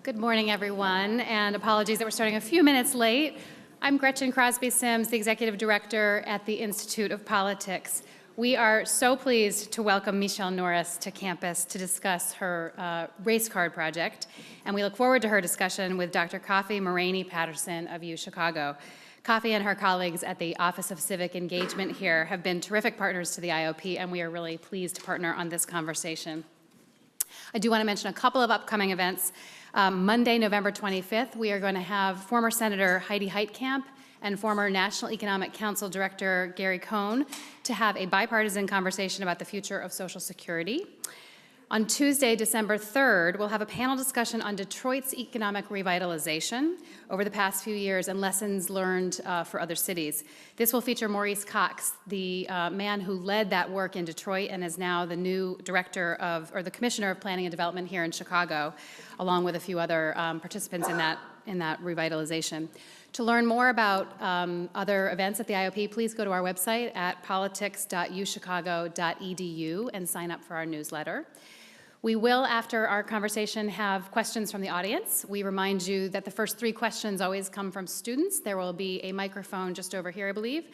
Good morning, everyone, and apologies that we're starting a few minutes late. I'm Gretchen Crosby Sims, the Executive Director at the Institute of Politics. We are so pleased to welcome Michele Norris to campus to discuss her race card project, and we look forward to her discussion with Dr. Coffee Patterson of UChicago. Coffee and her colleagues at the Office of Civic Engagement here have been terrific partners to the IOP, and we are really pleased to partner on this conversation. I do want to mention a couple of upcoming events. Monday, November 25th, we are going to have former Senator Heidi Heitkamp and former National Economic Council Director Gary Cohn to have a bipartisan conversation about the future of Social Security. On Tuesday, December 3rd, we'll have a panel discussion on Detroit's economic revitalization over the past few years and lessons learned for other cities. This will feature Maurice Cox, the man who led that work in Detroit and is now the new director of, or the commissioner of planning and development here in Chicago, along with a few other participants in that revitalization. To learn more about other events at the IOP, please go to our website at politics.uchicago.edu and sign up for our newsletter. We will, after our conversation, have questions from the audience. We remind you that the first 3 questions always come from students. There will be a microphone just over here, I believe.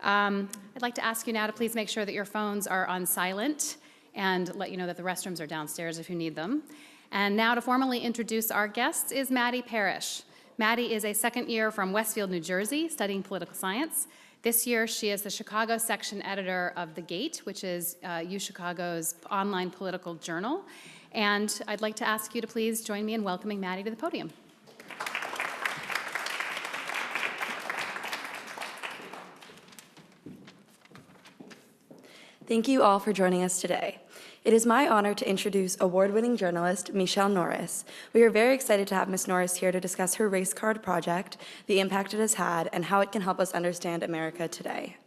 I'd like to ask you now to please make sure that your phones are on silent and let you know that the restrooms are downstairs if you need them. And now to formally introduce our guests is Maddie Parrish. Maddie is a second year from Westfield, New Jersey, studying political science. This year, she is the Chicago section editor of The Gate, which is UChicago's online political journal. And I'd like to ask you to please join me in welcoming Maddie to the podium. Thank you all for joining us today. It is my honor to introduce award-winning journalist Michele Norris. We are very excited to have Ms. Norris here to discuss her race card project, the impact it has had, and how it can help us understand America today.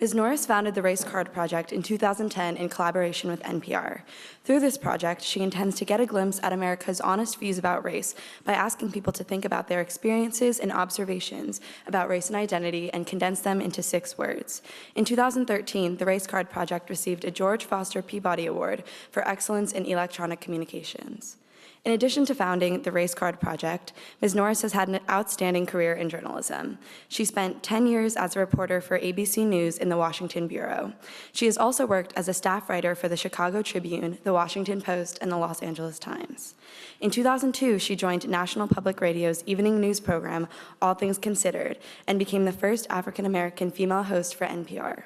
Ms. Norris founded the Race Card Project in 2010 in collaboration with NPR. Through this project, she intends to get a glimpse at America's honest views about race by asking people to think about their experiences and observations about race and identity and condense them into 6 words. In 2013, the Race Card Project received a George Foster Peabody Award for excellence in electronic communications. In addition to founding the Race Card Project, Ms. Norris has had an outstanding career in journalism. She spent 10 years as a reporter for ABC News in the Washington Bureau. She has also worked as a staff writer for the Chicago Tribune, the Washington Post, and the Los Angeles Times. In 2002, she joined National Public Radio's evening news program, All Things Considered, and became the first African-American female host for NPR.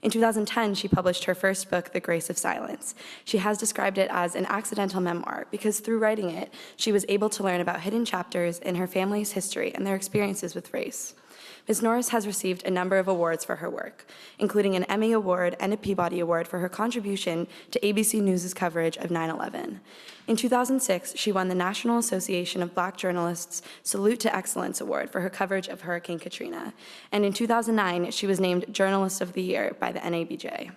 In 2010, she published her first book, The Grace of Silence. She has described it as an accidental memoir because through writing it, she was able to learn about hidden chapters in her family's history and their experiences with race. Ms. Norris has received a number of awards for her work, including an Emmy Award and a Peabody Award for her contribution to ABC News' coverage of 9/11. In 2006, she won the National Association of Black Journalists Salute to Excellence Award for her coverage of Hurricane Katrina. And in 2009, she was named Journalist of the Year by the NABJ.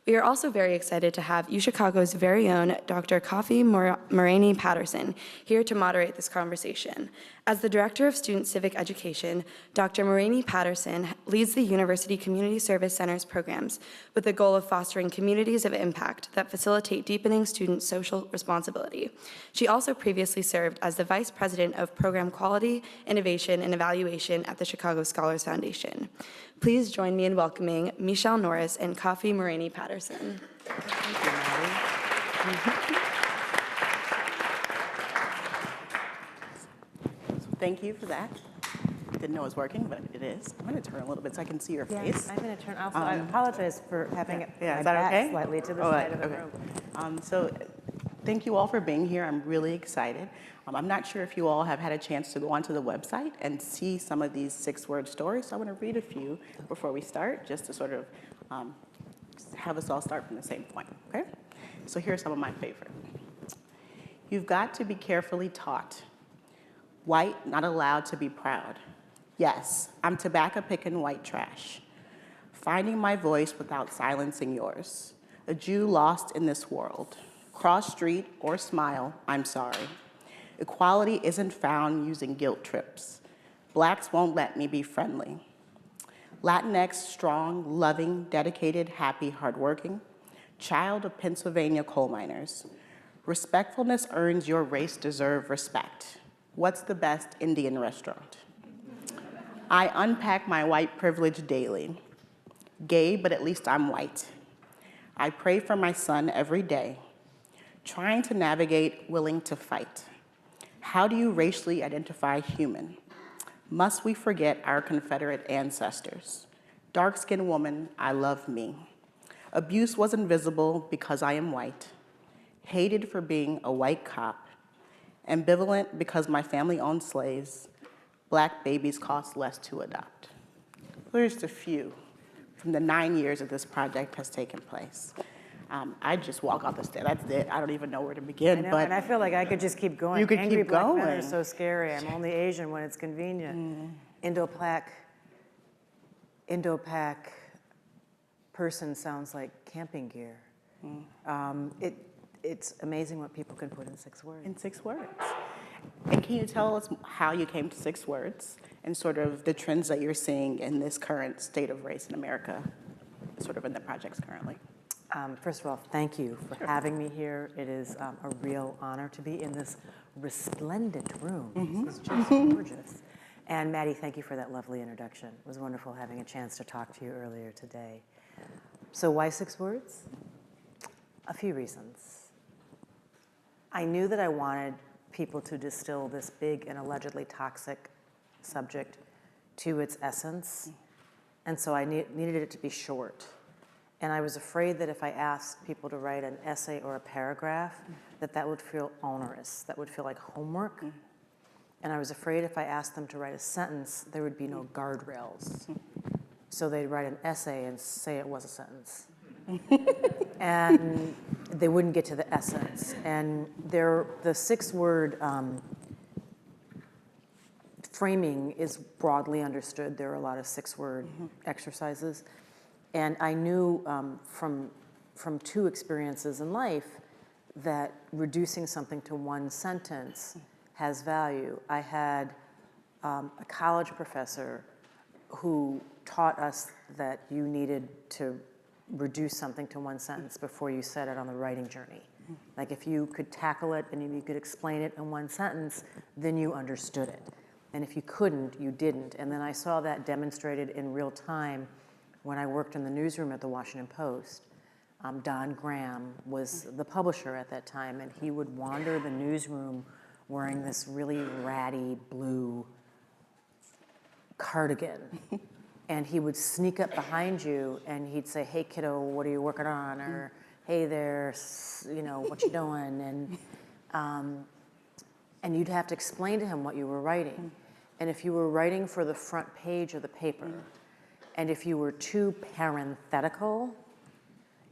We are also very excited to have UChicago's very own Dr. Coffee Patterson here to moderate this conversation. As the Director of Student Civic Education, Dr. Patterson leads the University Community Service Center's programs with the goal of fostering communities of impact that facilitate deepening student social responsibility. She also previously served as the Vice President of Program Quality, Innovation, and Evaluation at the Chicago Scholars Foundation. Please join me in welcoming Michele Norris and Coffee Patterson. Thank you, Maddie. Thank you for that. Didn't know it was working, but it is. I'm going to turn a little bit so I can see your face. I'm going to turn also. I apologize for having is my that back okay? slightly to the side of the room. So thank you all for being here. I'm really excited. I'm not sure if you all have had a chance to go onto the website and see some of these 6-word stories. So I want to read a few before we start, just to sort of have us all start from the same point, okay? So here are some of my favorite. You've got to be carefully taught. White, not allowed to be proud. Yes, I'm tobacco-picking white trash. Finding my voice without silencing yours. A Jew lost in this world. Cross street or smile, I'm sorry. Equality isn't found using guilt trips. Blacks won't let me be friendly. Latinx, strong, loving, dedicated, happy, hardworking. Child of Pennsylvania coal miners. Respectfulness earns your race deserve respect. What's the best Indian restaurant? I unpack my white privilege daily. Gay, but at least I'm white. I pray for my son every day. Trying to navigate, willing to fight. How do you racially identify human? Must we forget our Confederate ancestors? Dark-skinned woman, I love me. Abuse was invisible because I am white. Hated for being a white cop. Ambivalent because my family owned slaves. Black babies cost less to adopt. Here's just a few from the 9 years that this project has taken place. I just walk off the stage. That's it. I don't even know where to begin. I know, but and I feel like I could just keep going. You could Angry keep black men going. are so scary. I'm only Asian when it's convenient. Indo-Pac person sounds like camping gear. It's amazing what people can put in 6 words. In 6 words. And can you tell us how you came to 6 words and sort of the trends that you're seeing in this current state of race in America, sort of in the projects currently? First of all, thank you for having me here. It is a real honor to be in this resplendent room. This is just gorgeous. And Maddie, thank you for that lovely introduction. It was wonderful having a chance to talk to you earlier today. So why 6 words? A few reasons. I knew that I wanted people to distill this big and allegedly toxic subject to its essence. And so I needed it to be short. And I was afraid that if I asked people to write an essay or a paragraph, that would feel onerous, that would feel like homework. And I was afraid if I asked them to write a sentence, there would be no guardrails. So they'd write an essay and say it was a sentence. And they wouldn't get to the essence. And the 6-word framing is broadly understood. There are a lot of 6-word exercises. And I knew from 2 experiences in life that reducing something to 1 sentence has value. I had a college professor who taught us that you needed to reduce something to 1 sentence before you set it on the writing journey. Like if you could tackle it and you could explain it in 1 sentence, then you understood it. And if you couldn't, you didn't. And then I saw that demonstrated in real time when I worked in the newsroom at the Washington Post. Don Graham was the publisher at that time, and he would wander the newsroom wearing this really ratty blue cardigan. And he would sneak up behind you and he'd say, "Hey kiddo, what are you working on?" Or, "Hey there, what you doing?" And you'd have to explain to him what you were writing. And if you were writing for the front page of the paper, and if you were too parenthetical,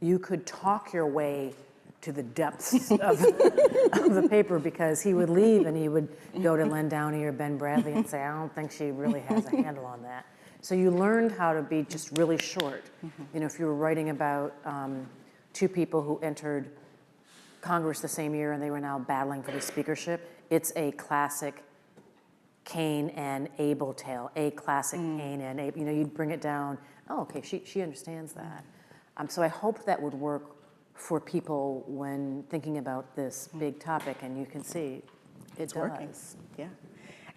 you could talk your way to the depths of the paper, because he would leave and he would go to Len Downey or Ben Bradley and say, "I don't think she really has a handle on that." So you learned how to be just really short. If you were writing about 2 people who entered Congress the same year and they were now battling for the speakership, it's a classic Cain and Abel tale, a classic Cain and Abel. You'd bring it down. Oh, okay, she understands that. So I hope that would work for people when thinking about this big topic, and you can see it does. Working. Yeah.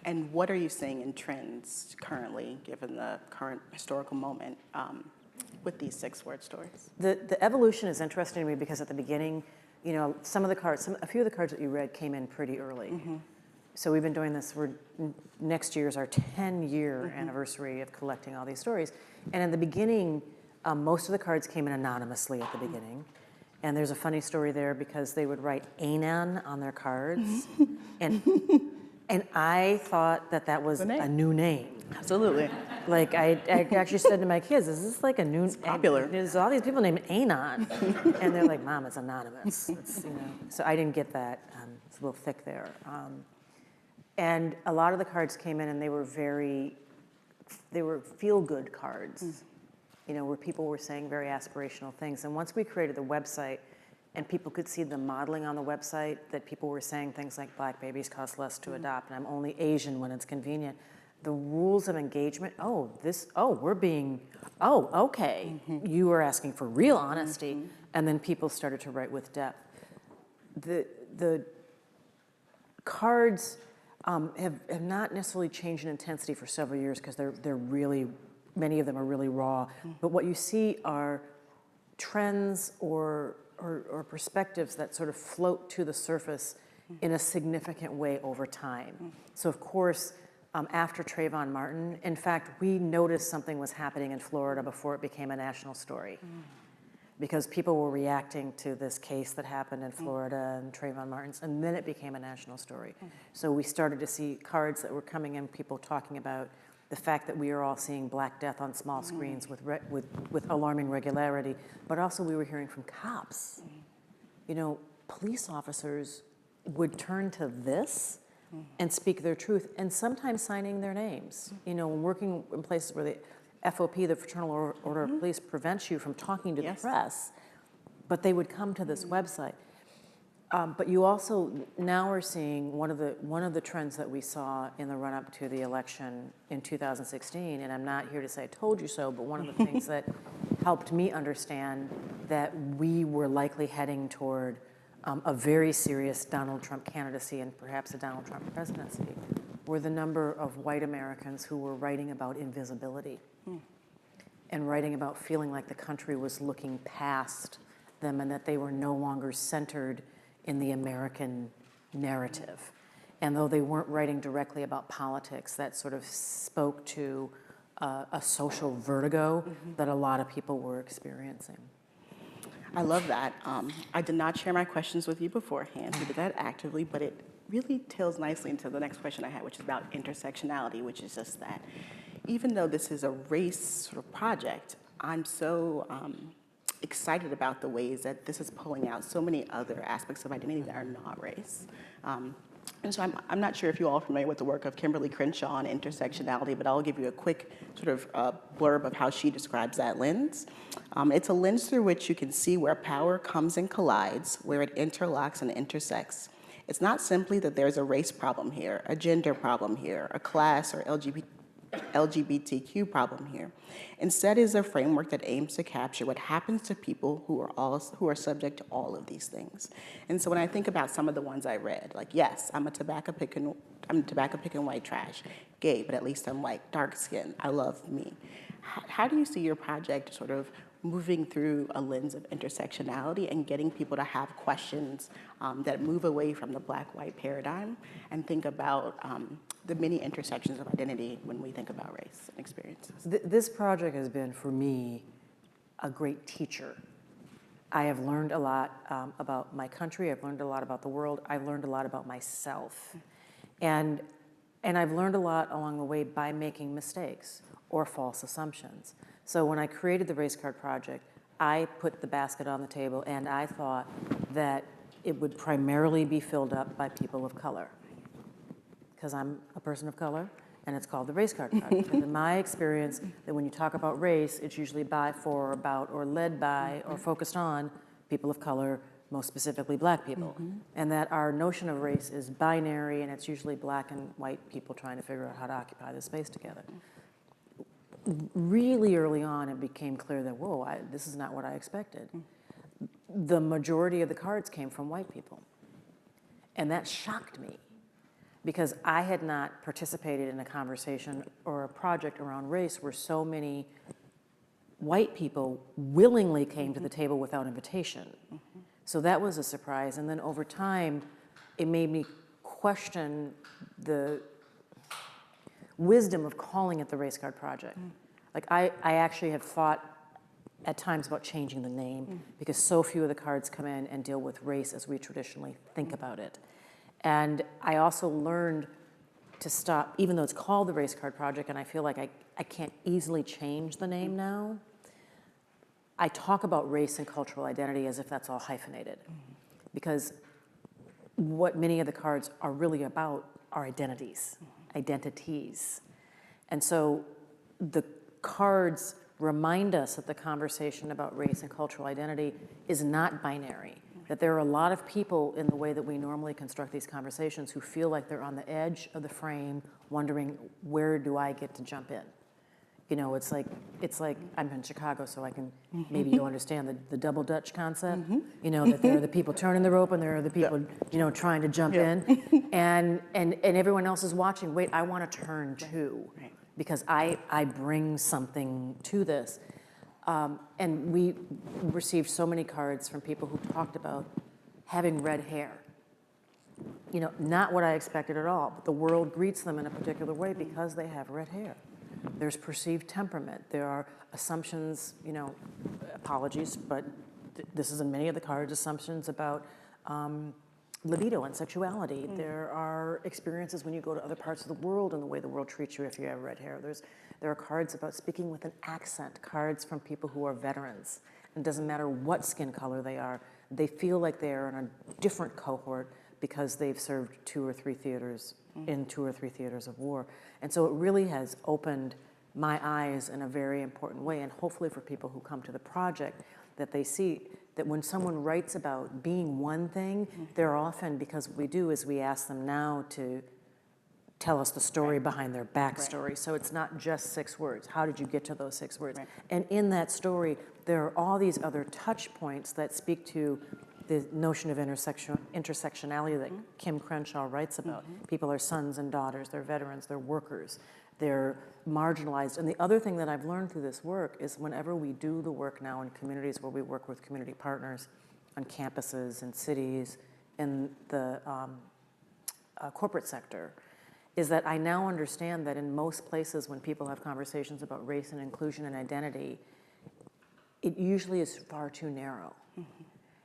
And what are you seeing in trends currently, given the current historical moment, with these 6-word stories? The evolution is interesting to me because at the beginning, a few of the cards that you read came in pretty early. So we've been doing this, next year's our 10-year anniversary of collecting all these stories. And in the beginning, most of the cards came in anonymously at the beginning. And there's a funny story there because they would write Anan on their cards. And I thought that was a new name. Absolutely. Like I actually said to my kids, "Is this like a new?" It's popular. There's all these people named Anon, and they're like, "Mom, it's anonymous." So I didn't get that. It's a little thick there. And a lot of the cards came in, and they were feel-good cards, where people were saying very aspirational things. And once we created the website, and people could see the modeling on the website, that people were saying things like black babies cost less to adopt, and I'm only Asian when it's convenient. The rules of engagement, okay. You were asking for real honesty, and then people started to write with depth. the cards have not necessarily changed in intensity for several years because they're really, many of them are really raw. But what you see are trends or perspectives that sort of float to the surface in a significant way over time. So of course, after Trayvon Martin, in fact, we noticed something was happening in Florida before it became a national story. Because people were reacting to this case that happened in Florida and Trayvon Martin's, and then it became a national story. So we started to see cards that were coming in, people talking about the fact that we are all seeing Black Death on small screens with alarming regularity, but also we were hearing from cops. You know, police officers would turn to this and speak their truth, and sometimes signing their names. You know, working in places where the FOP, the Fraternal Order of Police, prevents you from talking to the press, but they would come to this website. But you also now are seeing one of the trends that we saw in the run-up to the election in 2016, and I'm not here to say I told you so, but one of the things that helped me understand that we were likely heading toward a very serious Donald Trump candidacy and perhaps a Donald Trump presidency were the number of white Americans who were writing about invisibility and writing about feeling like the country was looking past them and that they were no longer centered in the American narrative. And though they weren't writing directly about politics, that sort of spoke to a social vertigo that a lot of people were experiencing. I love that. I did not share my questions with you beforehand. We did that actively, but it really tails nicely into the next question I had, which is about intersectionality, which is just that even though this is a race sort of project, I'm so excited about the ways that this is pulling out so many other aspects of identity that are not race. And so I'm not sure if you all are familiar with the work of Kimberly Crenshaw on intersectionality, but I'll give you a quick sort of blurb of how she describes that lens. It's a lens through which you can see where power comes and collides, where it interlocks and intersects. It's not simply that there's a race problem here, a gender problem here, a class or LGBTQ problem here. Instead, it is a framework that aims to capture what happens to people who are subject to all of these things. And so when I think about some of the ones I read, like, yes, I'm tobacco picking white trash, gay, but at least I'm white, dark skin, I love me. How do you see your project sort of moving through a lens of intersectionality and getting people to have questions that move away from the black-white paradigm and think about the many intersections of identity when we think about race and experiences? This project has been, for me, a great teacher. I have learned a lot about my country. I've learned a lot about the world. I've learned a lot about myself. And I've learned a lot along the way by making mistakes or false assumptions. So when I created the Race Card Project, I put the basket on the table and I thought that it would primarily be filled up by people of color, because I'm a person of color, and it's called the Race Card Project. And in my experience, that when you talk about race, it's usually by, for, about, or led by, or focused on people of color, most specifically black people. And that our notion of race is binary, and it's usually black and white people trying to figure out how to occupy the space together. Really early on, it became clear that, whoa, this is not what I expected. The majority of the cards came from white people. And that shocked me, because I had not participated in a conversation or a project around race where so many white people willingly came to the table without invitation. So that was a surprise. And then over time, it made me question the wisdom of calling it the Race Card Project. Like I actually have thought at times about changing the name because so few of the cards come in and deal with race as we traditionally think about it. And I also learned to stop, even though it's called the Race Card Project, and I feel like I can't easily change the name now, I talk about race and cultural identity as if that's all hyphenated. Because what many of the cards are really about are identities. And so the cards remind us that the conversation about race and cultural identity is not binary, that there are a lot of people in the way that we normally construct these conversations who feel like they're on the edge of the frame, wondering, where do I get to jump in? You know, it's like I'm in Chicago, so I can maybe you'll understand the double Dutch concept. You know, that there are the people turning the rope and there are the people you know trying to jump in, and everyone else is watching. Wait, I want to turn too, because I bring something to this. And we received so many cards from people who talked about having red hair. You know, not what I expected at all, but the world greets them in a particular way because they have red hair. There's perceived temperament. There are assumptions, you know, apologies, but this is in many of the cards, assumptions about libido and sexuality. There are experiences when you go to other parts of the world and the way the world treats you if you have red hair. There are cards about speaking with an accent, cards from people who are veterans. It doesn't matter what skin color they are, they feel like they are in a different cohort because they've served 2 or 3 theaters in 2 or 3 theaters of war. And so it really has opened my eyes in a very important way, and hopefully for people who come to the project, that they see that when someone writes about being one thing, they're often, because what we do is we ask them now to tell us the story behind their backstory. So it's not just 6 words. How did you get to those 6 words? And in that story, there are all these other touch points that speak to the notion of intersectionality that Kim Crenshaw writes about. People are sons and daughters, they're veterans, they're workers, they're marginalized. And the other thing that I've learned through this work is whenever we do the work now in communities where we work with community partners on campuses and cities, in the corporate sector, is that I now understand that in most places when people have conversations about race and inclusion and identity, it usually is far too narrow.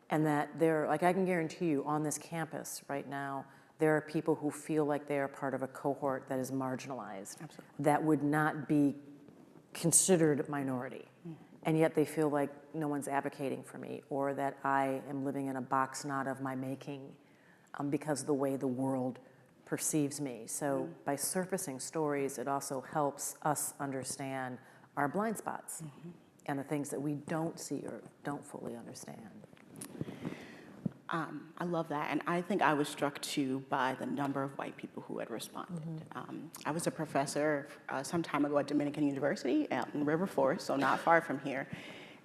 And that there, like I can guarantee you on this campus right now, there are people who feel like they are part of a cohort that is marginalized, that would not be considered minority. And yet they feel like no one's advocating for me, or that I am living in a box not of my making because of the way the world perceives me. So by surfacing stories, it also helps us understand our blind spots and the things that we don't see or don't fully understand. I love that, and I think I was struck too by the number of white people who had responded. I was a professor some time ago at Dominican University out in River Forest, so not far from here.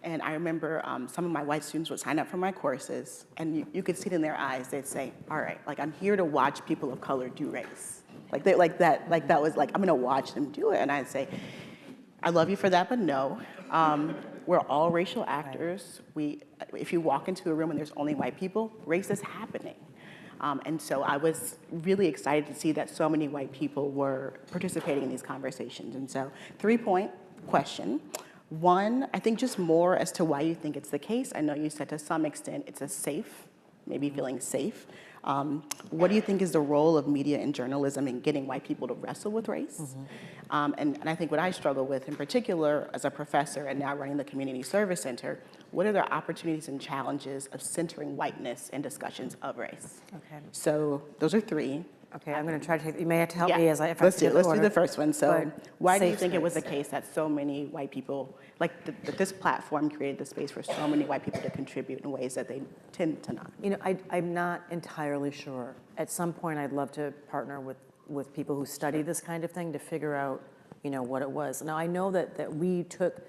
And I remember some of my white students would sign up for my courses, and you could see it in their eyes. They'd say, "All right, like I'm here to watch people of color do race." That was like I'm gonna watch them do it, and I'd say, "I love you for that, but no." We're all racial actors. If you walk into a room and there's only white people, race is happening. And so I was really excited to see that so many white people were participating in these conversations. And so 3-point question. 1, I think just more as to why you think it's the case. I know you said to some extent it's a safe, maybe feeling safe. What do you think is the role of media and journalism in getting white people to wrestle with race? And I think what I struggle with in particular as a professor and now running the Community Service Center, what are the opportunities and challenges of centering whiteness in discussions of race? Okay. So those are 3. Okay, I'm going to try to take, you may have to help me as I, if I let's do forget the order. the first one. So why do you safe think it was the space. case that so many white people, that this platform created the space for so many white people to contribute in ways that they tend to not? You know, I'm not entirely sure. At some point, I'd love to partner with people who study this kind of thing to figure out, you know, what it was. Now, I know that we took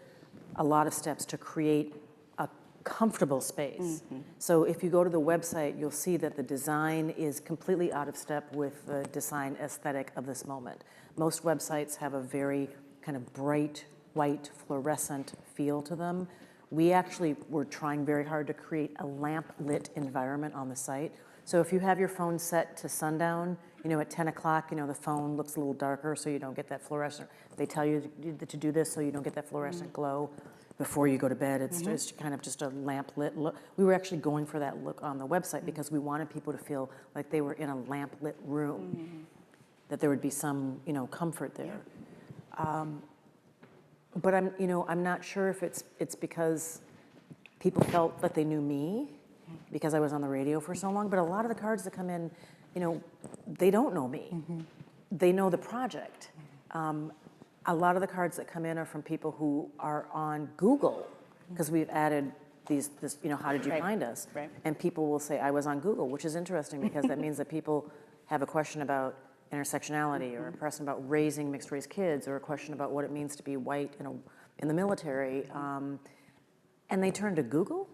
a lot of steps to create a comfortable space. So if you go to the website, you'll see that the design is completely out of step with the design aesthetic of this moment. Most websites have a very kind of bright, white, fluorescent feel to them. We actually were trying very hard to create a lamp-lit environment on the site. So if you have your phone set to sundown, you know, at 10 o'clock, you know, the phone looks a little darker so you don't get that fluorescent. They tell you to do this so you don't get that fluorescent glow before you go to bed. It's just kind of just a lamp-lit look. We were actually going for that look on the website because we wanted people to feel like they were in a lamp-lit room, that there would be some, you know, comfort there. But I'm not sure if it's because people felt that they knew me because I was on the radio for so long, but a lot of the cards that come in, you know, they don't know me. They know the project. A lot of the cards that come in are from people who are on Google because we've added this, you know, how did you find us? And people will say, I was on Google, which is interesting because that means that people have a question about intersectionality, or a question about raising mixed race kids, or a question about what it means to be white in the military, and they turn to Google?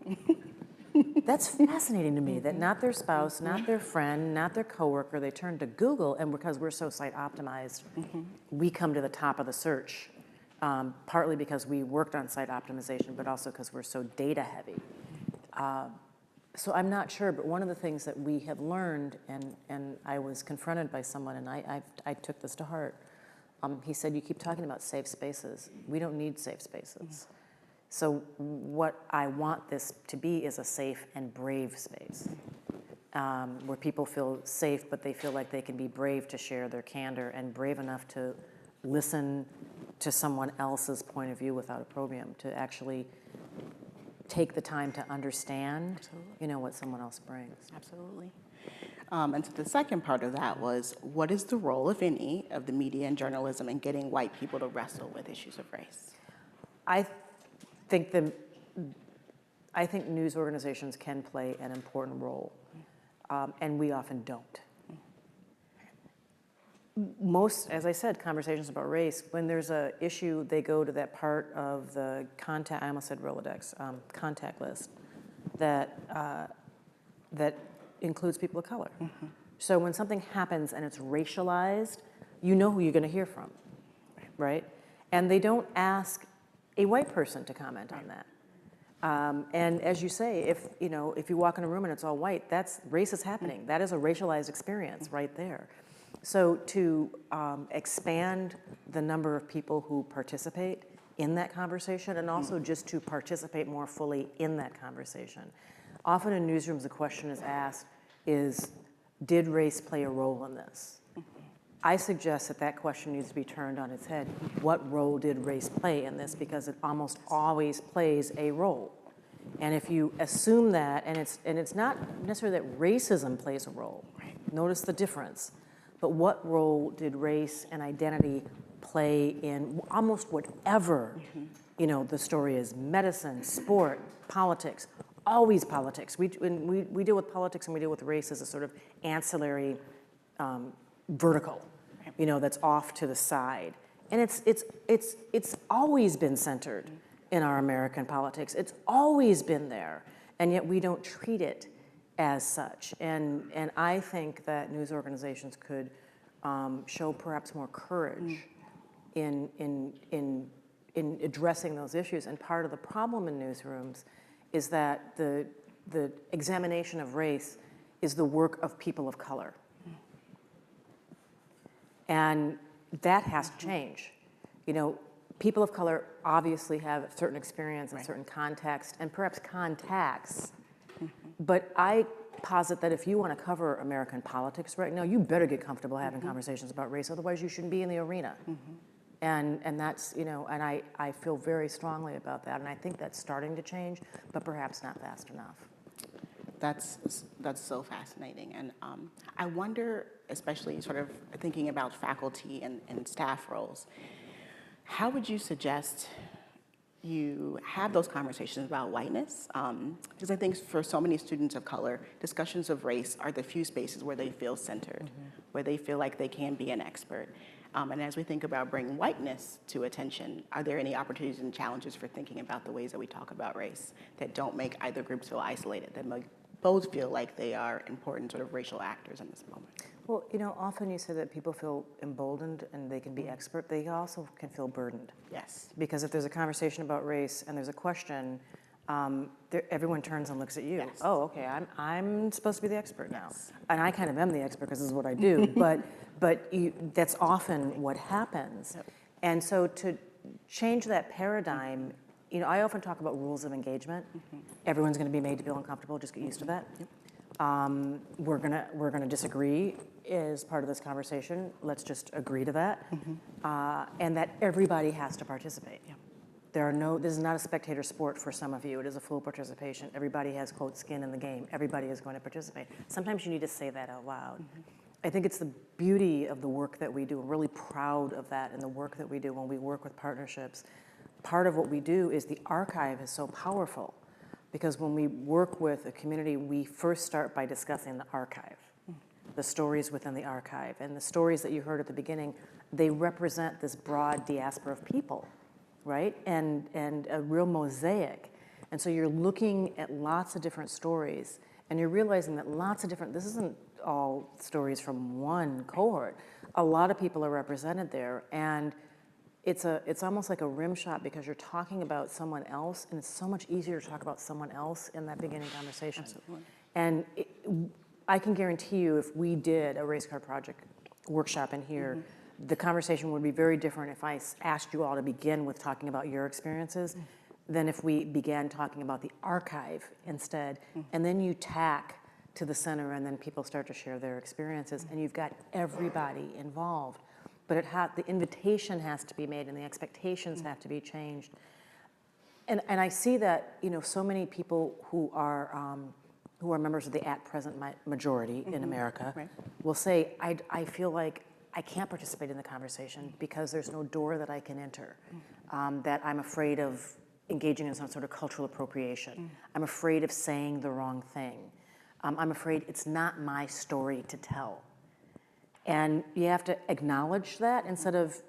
That's fascinating to me, that not their spouse, not their friend, not their coworker, they turn to Google, and because we're so site optimized, we come to the top of the search, partly because we worked on site optimization, but also because we're so data heavy. So I'm not sure, but one of the things that we have learned, and I was confronted by someone, and I took this to heart. He said, you keep talking about safe spaces. We don't need safe spaces. So what I want this to be is a safe and brave space, where people feel safe, but they feel like they can be brave to share their candor and brave enough to listen to someone else's point of view without opprobrium, to actually take the time to understand, what someone else brings. Absolutely. And so the second part of that was, what is the role, if any, of the media and journalism in getting white people to wrestle with issues of race? I think news organizations can play an important role, and we often don't. Most, as I said, conversations about race, when there's an issue, they go to that part of the contact, I almost said Rolodex, contact list, that includes people of color. So when something happens and it's racialized, you know who you're going to hear from, right? And they don't ask a white person to comment on that. And as you say, if you walk in a room and it's all white, race is happening. That is a racialized experience right there. So to expand the number of people who participate in that conversation, and also just to participate more fully in that conversation. Often in newsrooms, the question is asked is, did race play a role in this? I suggest that question needs to be turned on its head. What role did race play in this? Because it almost always plays a role. And if you assume that, and it's not necessarily that racism plays a role, notice the difference, but what role did race and identity play in almost whatever, the story is: medicine, sport, politics, always politics. We deal with politics and we deal with race as a sort of ancillary vertical, that's off to the side. And it's always been centered in our American politics. It's always been there, and yet we don't treat it as such. And I think that news organizations could show perhaps more courage in addressing those issues. And part of the problem in newsrooms is that the examination of race is the work of people of color. And that has to change. People of color obviously have a certain experience and certain context and perhaps contacts. But I posit that if you want to cover American politics right now, you better get comfortable having conversations about race, otherwise you shouldn't be in the arena. And that's, and I feel very strongly about that, and I think that's starting to change, but perhaps not fast enough. That's so fascinating. And I wonder, especially sort of thinking about faculty and staff roles, how would you suggest you have those conversations about whiteness? Because I think for so many students of color, discussions of race are the few spaces where they feel centered, where they feel like they can be an expert. And as we think about bringing whiteness to attention, are there any opportunities and challenges for thinking about the ways that we talk about race that don't make either groups feel isolated, that make both feel like they are important sort of racial actors in this moment? Well, often you say that people feel emboldened and they can be expert. They also can feel burdened. Yes. Because if there's a conversation about race and there's a question, everyone turns and looks at you. Yes. Oh, okay, I'm supposed to be the expert now. And I kind of am the expert because this is what I do. but that's often what happens. Yep. And so to change that paradigm, I often talk about rules of engagement. Everyone's going to be made to feel uncomfortable. Just get used to that. Yep. We're gonna disagree as part of this conversation. Let's just agree to that, and that everybody has to participate. Yep. This is not a spectator sport for some of you. It is a full participation. Everybody has, quote, skin in the game. Everybody is going to participate. Sometimes you need to say that out loud. I think it's the beauty of the work that we do. I'm really proud of that and the work that we do when we work with partnerships. Part of what we do is the archive is so powerful, because when we work with a community, we first start by discussing the archive. the stories within the archive. And the stories that you heard at the beginning, they represent this broad diaspora of people, right? And a real mosaic. And so you're looking at lots of different stories, and you're realizing that this isn't all stories from one cohort. A lot of people are represented there, and it's almost like a rim shot because you're talking about someone else, and it's so much easier to talk about someone else in that beginning conversation. Absolutely. And I can guarantee you, if we did a race card project workshop in here, the conversation would be very different if I asked you all to begin with talking about your experiences than if we began talking about the archive instead, and then you tack to the center, and then people start to share their experiences, and you've got everybody involved. But the invitation has to be made, and the expectations have to be changed. And I see that, so many people who are members of the at-present majority in America will say, I feel like I can't participate in the conversation because there's no door that I can enter, that I'm afraid of engaging in some sort of cultural appropriation. I'm afraid of saying the wrong thing. I'm afraid it's not my story to tell. And you have to acknowledge that instead of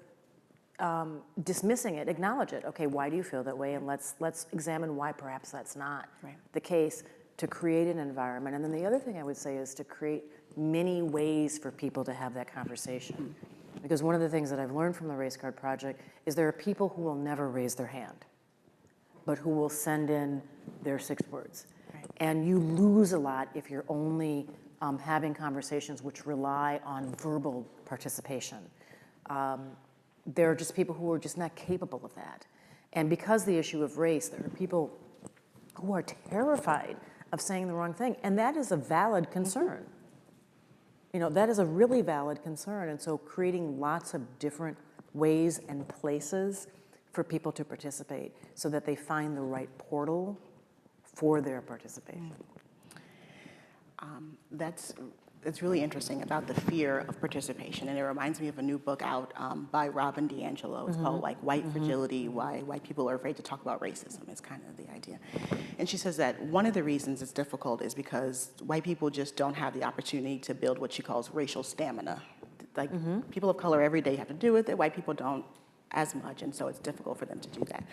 dismissing it, acknowledge it. Okay, why do you feel that way? And let's examine why perhaps that's not the case, to create an environment. And then the other thing I would say is to create many ways for people to have that conversation. Because one of the things that I've learned from the Race Card Project is there are people who will never raise their hand, but who will send in their 6 words. And you lose a lot if you're only having conversations which rely on verbal participation. There are just people who are just not capable of that. And because the issue of race, there are people who are terrified of saying the wrong thing. And that is a valid concern. That is a really valid concern. And so creating lots of different ways and places for people to participate so that they find the right portal for their participation. It's really interesting about the fear of participation, and it reminds me of a new book out by Robin DiAngelo. It's called White Fragility, Why White People Are Afraid to Talk About Racism, is kind of the idea. And she says that one of the reasons it's difficult is because white people just don't have the opportunity to build what she calls racial stamina. Like people of color every day have to do with it, white people don't as much, and so it's difficult for them to do that.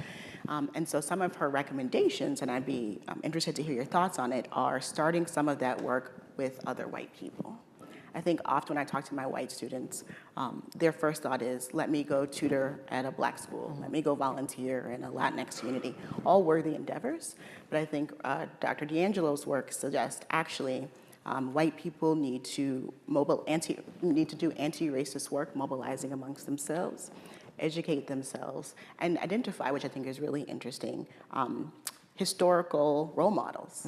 And so some of her recommendations, and I'd be interested to hear your thoughts on it, are starting some of that work with other white people. I think often when I talk to my white students, their first thought is, let me go tutor at a black school, let me go volunteer in a Latinx community, all worthy endeavors. But I think Dr. DiAngelo's work suggests actually white people need to do anti-racist work, mobilizing amongst themselves, educate themselves, and identify, which I think is really interesting, historical role models.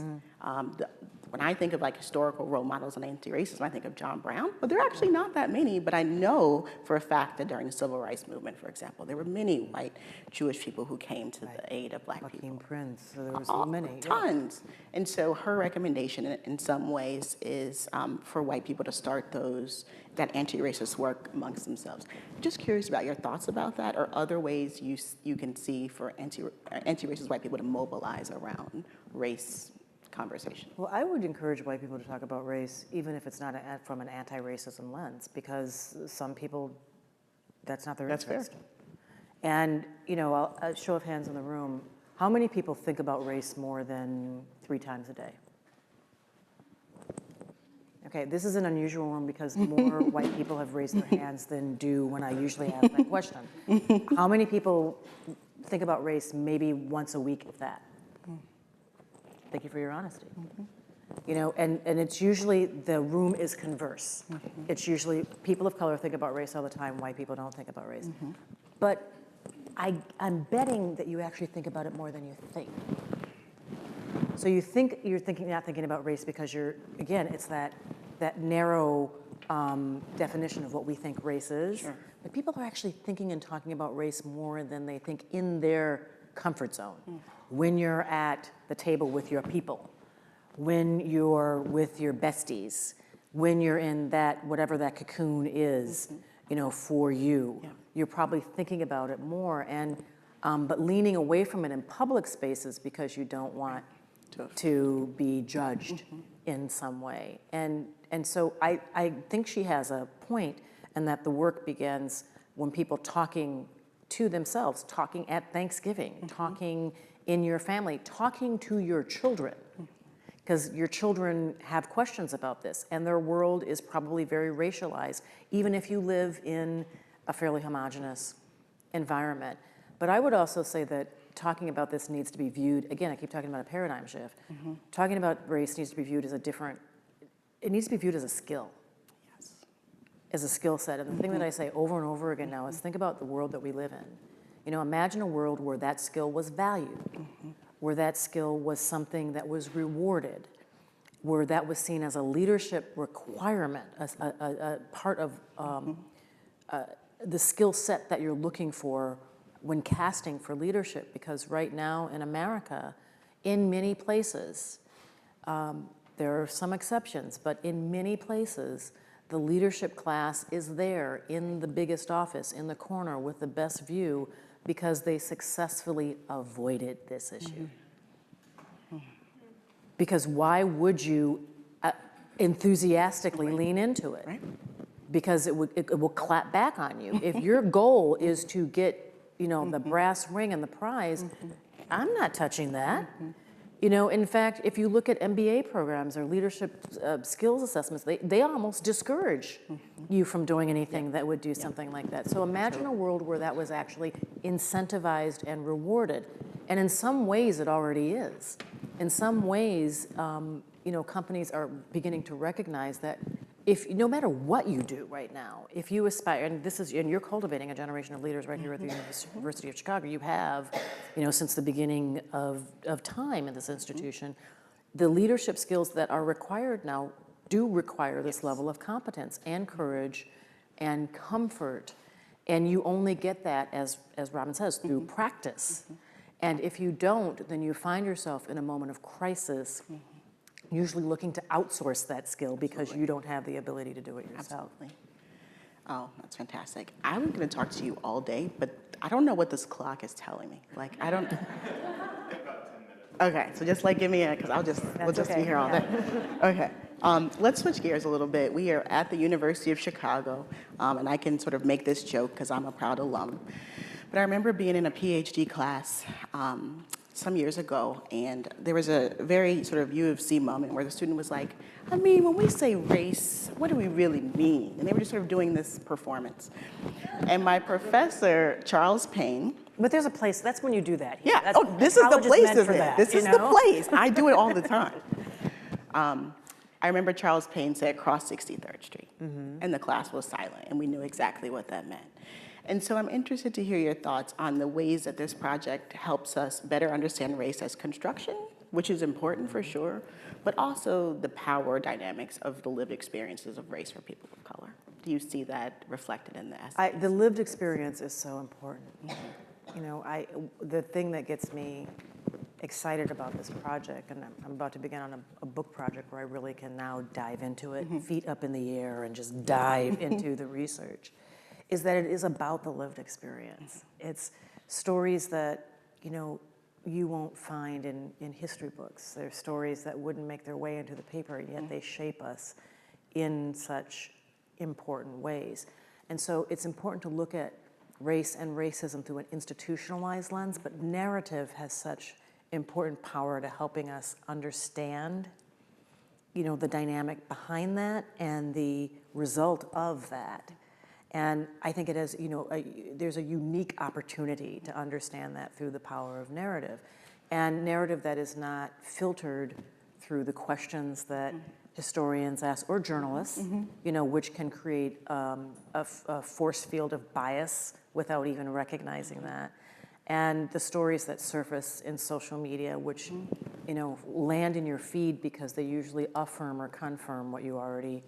When I think of historical role models in anti-racism, I think of John Brown, but there are actually not that many. But I know for a fact that during the Civil Rights Movement, for example, there were many white Jewish people who came to the aid of black people. Prince, so there was so many. Tons. And so her recommendation in some ways is for white people to start that anti-racist work amongst themselves. Just curious about your thoughts about that, or other ways you can see for anti-racist white people to mobilize around race conversation. Well, I would encourage white people to talk about race, even if it's not from an anti-racism lens, because some people, that's not their interest. Fair. And, a show of hands in the room, how many people think about race more than 3 times a day? Okay, this is an unusual one because more white people have raised their hands than do when I usually ask that question. How many people think about race maybe once a week, if that? Thank you for your honesty. And it's usually the room is converse. It's usually people of color think about race all the time, white people don't think about race. But I'm betting that you actually think about it more than you think. So you're not thinking about race because it's that narrow definition of what we think race is. Sure. But people are actually thinking and talking about race more than they think in their comfort zone. When you're at the table with your people, when you're with your besties, when you're in that, whatever that cocoon is, for you, you're probably thinking about it more. And but leaning away from it in public spaces because you don't want to be judged in some way. And so I think she has a point, and that the work begins when people talking to themselves, talking at Thanksgiving, talking in your family, talking to your children, because your children have questions about this, and their world is probably very racialized, even if you live in a fairly homogenous environment. But I would also say that talking about this needs to be viewed, again, I keep talking about a paradigm shift, talking about race needs to be viewed as it needs to be viewed as a skill. As a skill set. And the thing that I say over and over again now is think about the world that we live in. You know, imagine a world where that skill was valued, where that skill was something that was rewarded, where that was seen as a leadership requirement, a part of the skill set that you're looking for when casting for leadership. Because right now in America, in many places, there are some exceptions, but in many places, the leadership class is there in the biggest office, in the corner with the best view, because they successfully avoided this issue. Because why would you enthusiastically lean into it? Because it will clap back on you. If your goal is to get, the brass ring and the prize, I'm not touching that. In fact, if you look at MBA programs or leadership skills assessments, they almost discourage you from doing anything that would do something like that. So imagine a world where that was actually incentivized and rewarded. And in some ways, it already is. In some ways, companies are beginning to recognize that no matter what you do right now, if you aspire, and you're cultivating a generation of leaders right here at the University of Chicago, you have, since the beginning of time in this institution, the leadership skills that are required now do require this level of competence and courage and comfort. And you only get that, as Robin says, through practice. And if you don't, then you find yourself in a moment of crisis, usually looking to outsource that skill because you don't have the ability to do it yourself. Absolutely. Oh, that's fantastic. I'm going to talk to you all day, but I don't know what this clock is telling me. Like, I don't. Okay, so just give me because we'll just be here all day. Okay. Let's switch gears a little bit. We are at the University of Chicago, and I can sort of make this joke because I'm a proud alum. But I remember being in a PhD class some years ago, and there was a very sort of U of C moment where the student was like, when we say race, what do we really mean? And they were just sort of doing this performance. And my professor, Charles Payne. But there's a place, that's when you do that. Yeah, this is the place, isn't it? This is the place. I do it all the time. I remember Charles Payne said, cross 63rd Street. And the class was silent, and we knew exactly what that meant. And so I'm interested to hear your thoughts on the ways that this project helps us better understand race as construction, which is important for sure, but also the power dynamics of the lived experiences of race for people of color. Do you see that reflected in the essay? The lived experience is so important. The thing that gets me excited about this project, and I'm about to begin on a book project where I really can now dive into it, feet up in the air, and just dive into the research, is that it is about the lived experience. It's stories that, you won't find in history books. They're stories that wouldn't make their way into the paper, and yet they shape us in such important ways. And so it's important to look at race and racism through an institutionalized lens, but narrative has such important power to helping us understand, the dynamic behind that and the result of that. And I think it has, there's a unique opportunity to understand that through the power of narrative. And narrative that is not filtered through the questions that historians ask, or journalists, which can create a force field of bias without even recognizing that. And the stories that surface in social media, which land in your feed because they usually affirm or confirm what you already,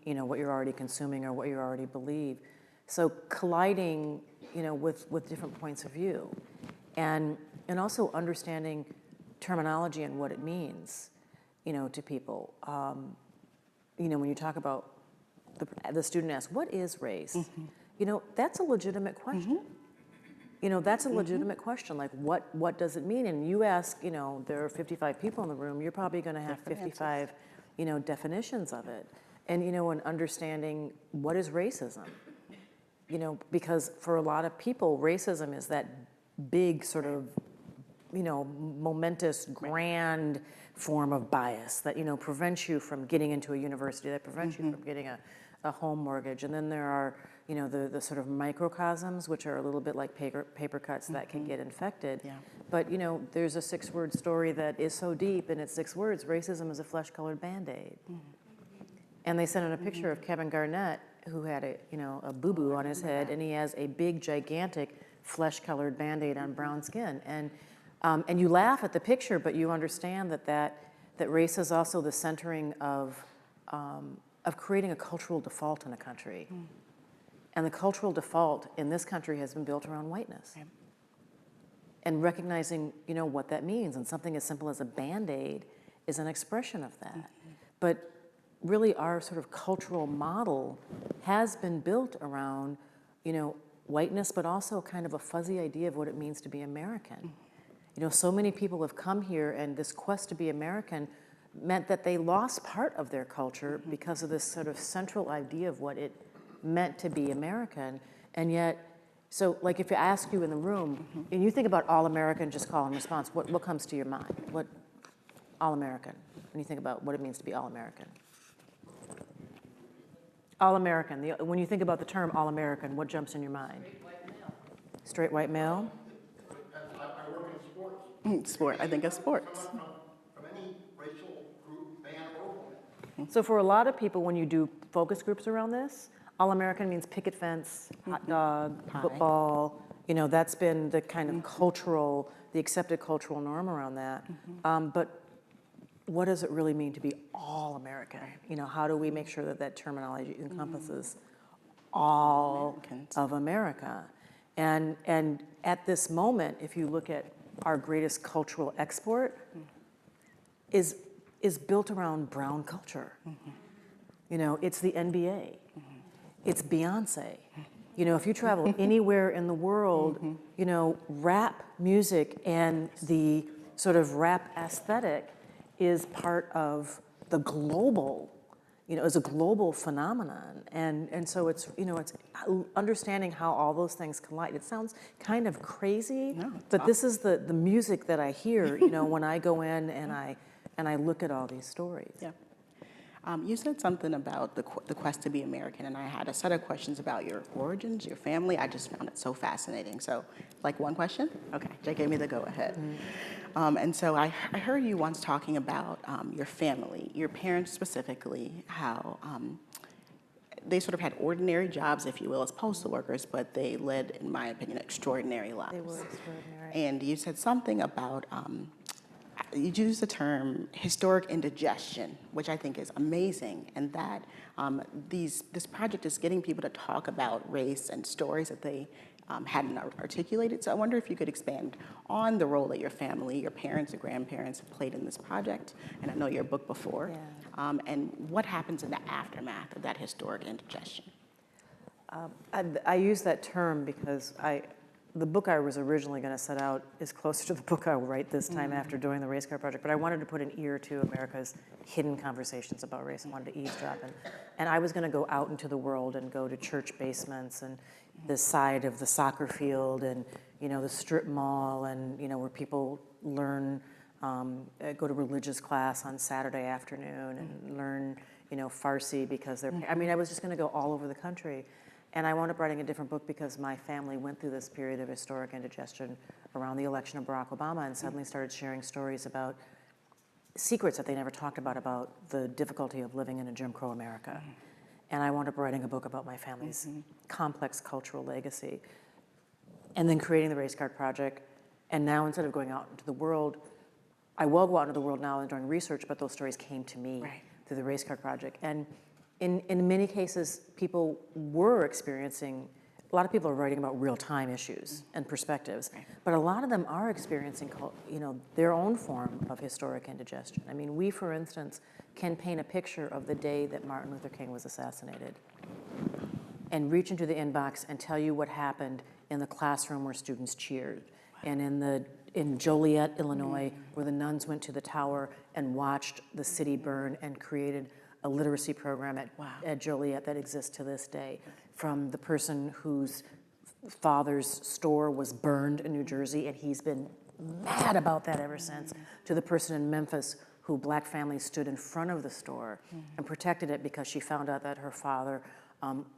what you're already consuming or what you already believe. So colliding, with different points of view, and also understanding terminology and what it means, to people. When you talk about the student asks, "What is race?" That's a legitimate question. that's a legitimate question. Like, what does it mean? And you ask, there are 55 people in the room, you're probably going to have Different 55, definitions of it. And, and understanding what is racism. Because for a lot of people, racism is that big sort of, momentous, grand form of bias that, prevents you from getting into a university, that prevents you from getting a home mortgage. And then there are, the sort of microcosms, which are a little bit like paper cuts that can get infected. Yeah. But, there's a 6-word story that is so deep, and it's 6 words: racism is a flesh-colored Band-Aid. And they sent in a picture of Kevin Garnett, who had a boo-boo on his head, and he has a big, gigantic, flesh-colored Band-Aid on brown skin. And you laugh at the picture, but you understand that race is also the centering of creating a cultural default in a country. And the cultural default in this country has been built around whiteness. Right. And recognizing, what that means, and something as simple as a Band-Aid is an expression of that. But really our sort of cultural model has been built around, whiteness, but also kind of a fuzzy idea of what it means to be American. So many people have come here, and this quest to be American meant that they lost part of their culture because of this sort of central idea of what it meant to be American. And yet, so like if I ask you in the room, and you think about all-American, just call and response, what comes to your mind? What all-American, when you think about what it means to be all-American? All-American, when you think about the term all-American, what jumps in your mind? Straight white male? I work in sports. Sport, I think of sports. From any racial group, man or woman. So for a lot of people, when you do focus groups around this, all-American means picket fence, hot dog, Pie. football. That's been the kind of cultural, the accepted cultural norm around that. But what does it really mean to be all-American? How do we make sure that terminology encompasses all Americans. of America? And at this moment, if you look at our greatest cultural export, is built around brown culture. It's the NBA. It's Beyonce. If you travel anywhere in the world, rap music and the sort of rap aesthetic is part of the global, is a global phenomenon. And so it's understanding how all those things collide. It sounds kind of crazy, but this is the music that I hear, when I go in and I look at all these stories. Yeah. You said something about the quest to be American, and I had a set of questions about your origins, your family. I just found it so fascinating. So, like one question? Okay, Jay gave me the go-ahead. And so I heard you once talking about your family, your parents specifically, how they sort of had ordinary jobs, if you will, as postal workers, but they led, in my opinion, extraordinary lives. They were extraordinary. And you said something about you used the term historic indigestion, which I think is amazing, and that this project is getting people to talk about race and stories that they hadn't articulated. So I wonder if you could expand on the role that your family, your parents, your grandparents played in this project, and I know your book before, and what happens in the aftermath of that historic indigestion. I use that term because the book I was originally going to set out is closer to the book I will write this time after doing the Race Car Project, but I wanted to put an ear to America's hidden conversations about race. I wanted to eavesdrop, and I was going to go out into the world and go to church basements and the side of the soccer field and, the strip mall and, where people learn, go to religious class on Saturday afternoon and learn, Farsi because they're, I was just going to go all over the country. And I wound up writing a different book because my family went through this period of historic indigestion around the election of Barack Obama and suddenly started sharing stories about secrets that they never talked about the difficulty of living in a Jim Crow America. And I wound up writing a book about my family's complex cultural legacy. And then creating the Race Card Project. And now instead of going out into the world, I will go out into the world now and doing research, but those stories came to me through the Race Card Project. And in many cases, people were experiencing, a lot of people are writing about real-time issues and perspectives, but a lot of them are experiencing, their own form of historic indigestion. We, for instance, can paint a picture of the day that Martin Luther King was assassinated and reach into the inbox and tell you what happened in the classroom where students cheered, and in Joliet, Illinois, where the nuns went to the tower and watched the city burn and created a literacy program at Joliet that exists to this day. From the person whose father's store was burned in New Jersey, and he's been mad about that ever since, to the person in Memphis who black families stood in front of the store and protected it because she found out that her father,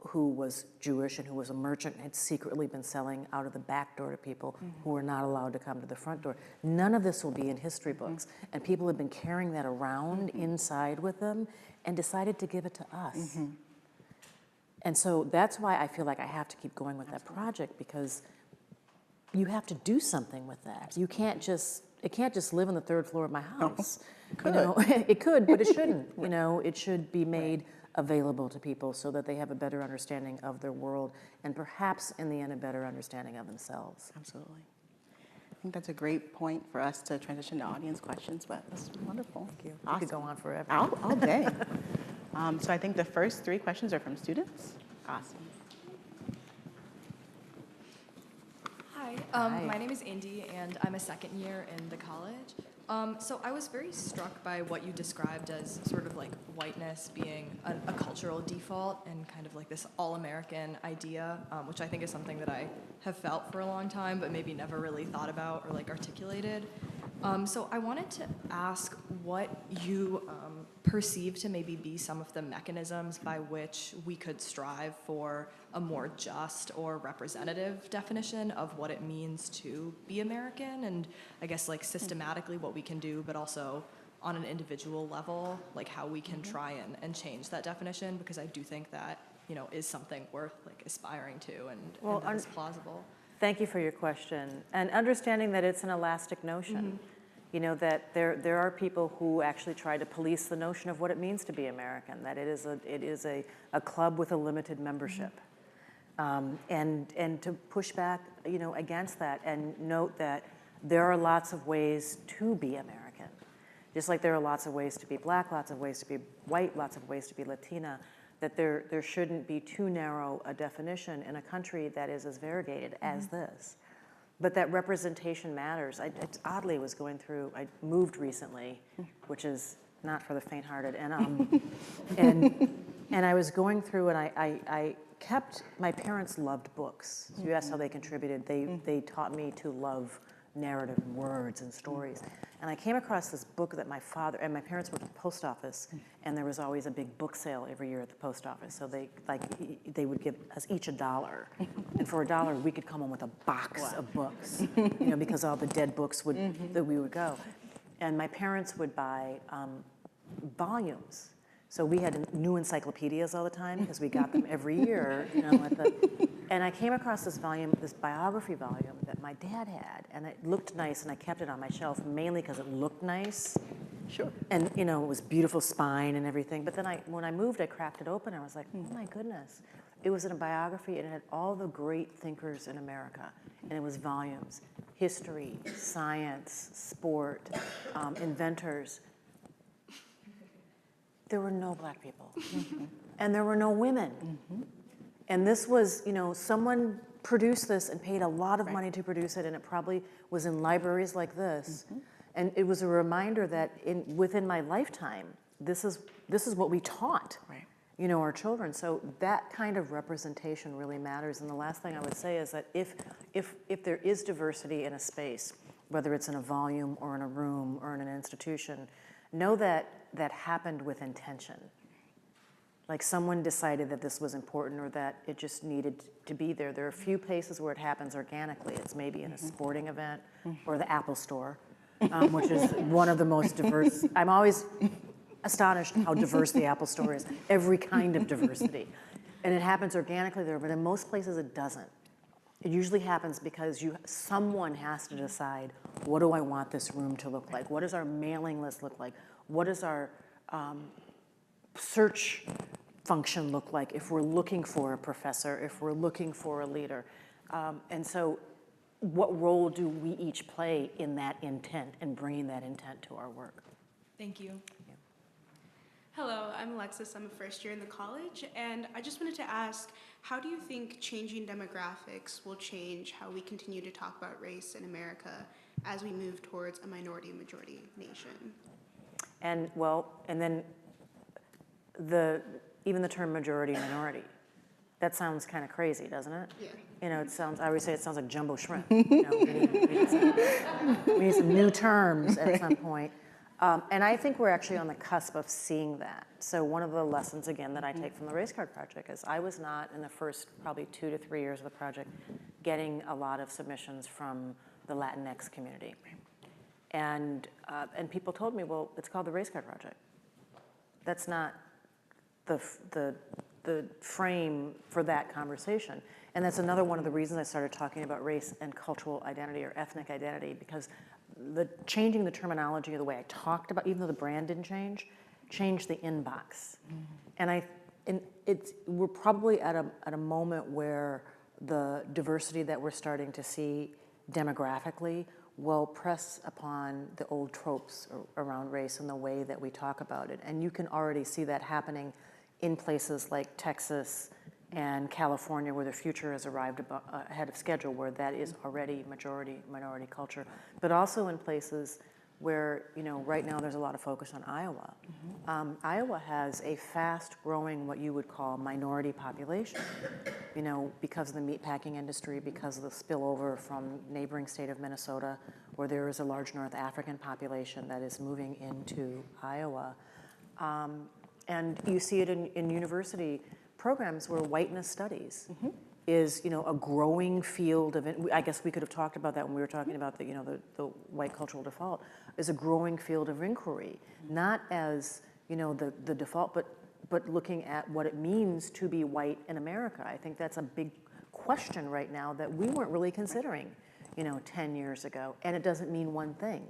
who was Jewish and who was a merchant, had secretly been selling out of the back door to people who were not allowed to come to the front door. None of this will be in history books, and people have been carrying that around inside with them and decided to give it to us. And so that's why I feel like I have to keep going with that project, because you have to do something with that. You can't just, it can't just live on the third floor of my house. You know, it could, but it shouldn't. You know, it should be made available to people so that they have a better understanding of their world, and perhaps in the end a better understanding of themselves. Absolutely. I think that's a great point for us to transition to audience questions, but that's wonderful. Thank you. Awesome. We could go on forever. All day. So I think the first 3 questions are from students. Awesome. Hi, Hi. my name is Indy, and I'm a second year in the college. So I was very struck by what you described as sort of like whiteness being a cultural default and kind of like this all-American idea, which I think is something that I have felt for a long time, but maybe never really thought about or like articulated. So I wanted to ask what you perceive to maybe be some of the mechanisms by which we could strive for a more just or representative definition of what it means to be American, and I guess like systematically what we can do, but also on an individual level, like how we can try and change that definition, because I do think that, you know, is something worth like aspiring to and that is plausible. Thank you for your question. And understanding that it's an elastic notion. You know, that there are people who actually try to police the notion of what it means to be American, that it is a club with a limited membership. And to push back, you know, against that, and note that there are lots of ways to be American. Just like there are lots of ways to be black, lots of ways to be white, lots of ways to be Latina, that there shouldn't be too narrow a definition in a country that is as variegated as this. But that representation matters. Oddly was going through, I moved recently, which is not for the faint-hearted, and I was going through, and I kept, my parents loved books. So you asked how they contributed. They taught me to love narrative and words and stories. And I came across this book that my father, and my parents worked at the post office, and there was always a big book sale every year at the post office. So they would give us each $1. And for $1, we could come home with a box of books, you know, because all the dead books that we would go. And my parents would buy volumes. So we had new encyclopedias all the time because we got them every year, you know, and I came across this volume, this biography volume that my dad had, and it looked nice, and I kept it on my shelf mainly because it looked nice. Sure. And, you know, it was beautiful spine and everything. But then when I moved, I cracked it open, and I was like, oh my goodness. It was in a biography, and it had all the great thinkers in America, and it was volumes: history, science, sport, inventors. There were no black people, and there were no women. And this was, you know, someone produced this and paid a lot of money to produce it, and it probably was in libraries like this. And it was a reminder that within my lifetime, this is what we taught, you know, our children. So that kind of representation really matters. And the last thing I would say is that if there is diversity in a space, whether it's in a volume or in a room or in an institution, know that that happened with intention. Like someone decided that this was important, or that it just needed to be there. There are a few places where it happens organically. It's maybe in a sporting event or the Apple store, which is one of the most diverse. I'm always astonished how diverse the Apple store is. Every kind of diversity. And it happens organically there, but in most places it doesn't. It usually happens because someone has to decide, what do I want this room to look like? What does our mailing list look like? What does our search function look like if we're looking for a professor, if we're looking for a leader? And so what role do we each play in that intent and bringing that intent to our work? Thank you. Hello, I'm Alexis. I'm a first year in the college, and I just wanted to ask, how do you think changing demographics will change how we continue to talk about race in America as we move towards a minority-majority nation? And then even the term majority-minority, that sounds kind of crazy, doesn't it? Yeah. You know, I always say it sounds like jumbo shrimp. You know, we need some new terms at some point. And I think we're actually on the cusp of seeing that. So one of the lessons, again, that I take from the Race Card Project is I was not, in the first probably 2 to 3 years of the project, getting a lot of submissions from the Latinx community. And people told me, well, it's called the Race Card Project. That's not the frame for that conversation. And that's another one of the reasons I started talking about race and cultural identity or ethnic identity, because changing the terminology of the way I talked about, even though the brand didn't change, changed the inbox. And we're probably at a moment where the diversity that we're starting to see demographically will press upon the old tropes around race and the way that we talk about it. And you can already see that happening in places like Texas and California, where the future has arrived ahead of schedule, where that is already minority culture, but also in places where, you know, right now there's a lot of focus on Iowa. Iowa has a fast-growing, what you would call minority population, you know, because of the meatpacking industry, because of the spillover from neighboring state of Minnesota, where there is a large North African population that is moving into Iowa. And you see it in university programs where whiteness studies is, you know, a growing field of, I guess we could have talked about that when we were talking about the, you know, the white cultural default, is a growing field of inquiry, not as, you know, the default, but looking at what it means to be white in America. I think that's a big question right now that we weren't really considering, you know, 10 years ago. And it doesn't mean one thing.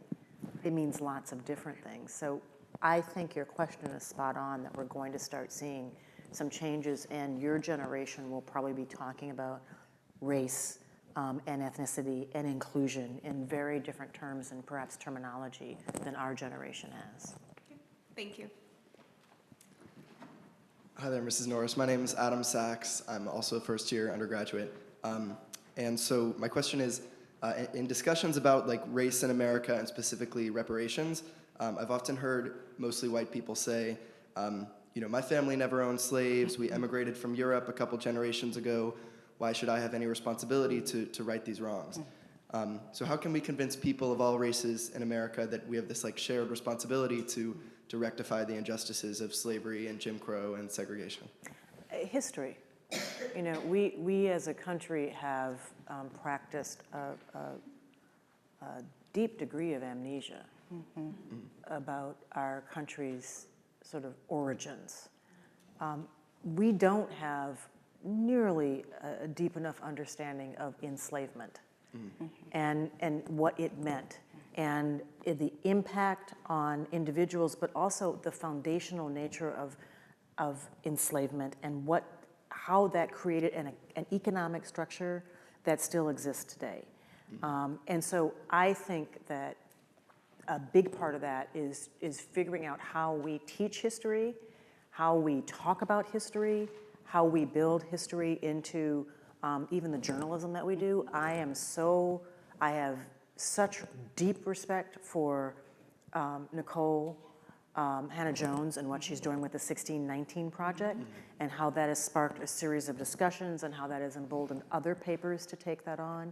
It means lots of different things. So I think your question is spot on, that we're going to start seeing some changes, and your generation will probably be talking about race and ethnicity and inclusion in very different terms and perhaps terminology than our generation has. Thank you. Hi there, Mrs. Norris. My name is Adam Sachs. I'm also a first-year undergraduate. And so my question is, in discussions about like race in America and specifically reparations, I've often heard mostly white people say, you know, my family never owned slaves. We emigrated from Europe a couple generations ago. Why should I have any responsibility to right these wrongs? So how can we convince people of all races in America that we have this like shared responsibility to rectify the injustices of slavery and Jim Crow and segregation? History. You know, we as a country have practiced a deep degree of amnesia about our country's sort of origins. We don't have nearly a deep enough understanding of enslavement and what it meant, and the impact on individuals, but also the foundational nature of enslavement and how that created an economic structure that still exists today. And so I think that a big part of that is figuring out how we teach history, how we talk about history, how we build history into even the journalism that we do. I have such deep respect for Nicole Hannah-Jones and what she's doing with the 1619 Project, and how that has sparked a series of discussions and how that has emboldened other papers to take that on.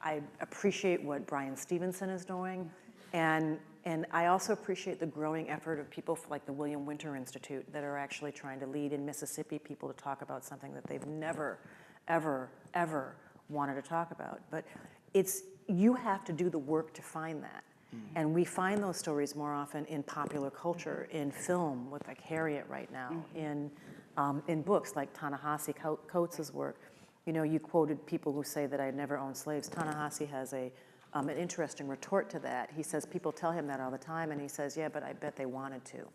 I appreciate what Brian Stevenson is doing. And I also appreciate the growing effort of people like the William Winter Institute that are actually trying to lead in Mississippi people to talk about something that they've never, ever, ever wanted to talk about. But you have to do the work to find that. And we find those stories more often in popular culture, in film with like Harriet right now, in books like Ta-Nehisi Coates' work. You know, you quoted people who say that I never owned slaves. Ta-Nehisi has an interesting retort to that. He says people tell him that all the time, and he says, yeah, but I bet they wanted to.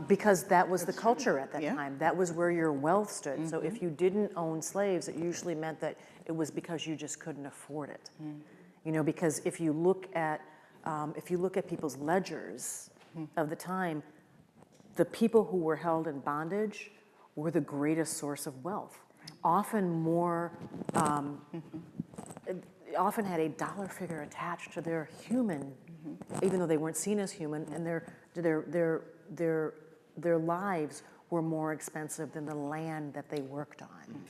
Because that was the culture at that time. That was where your wealth stood. So if you didn't own slaves, it usually meant that it was because you just couldn't afford it. You know, because if you look at people's ledgers, of the time, the people who were held in bondage were the greatest source of wealth. Often more, often had a dollar figure attached to their human, even though they weren't seen as human, and their lives were more expensive than the land that they worked on.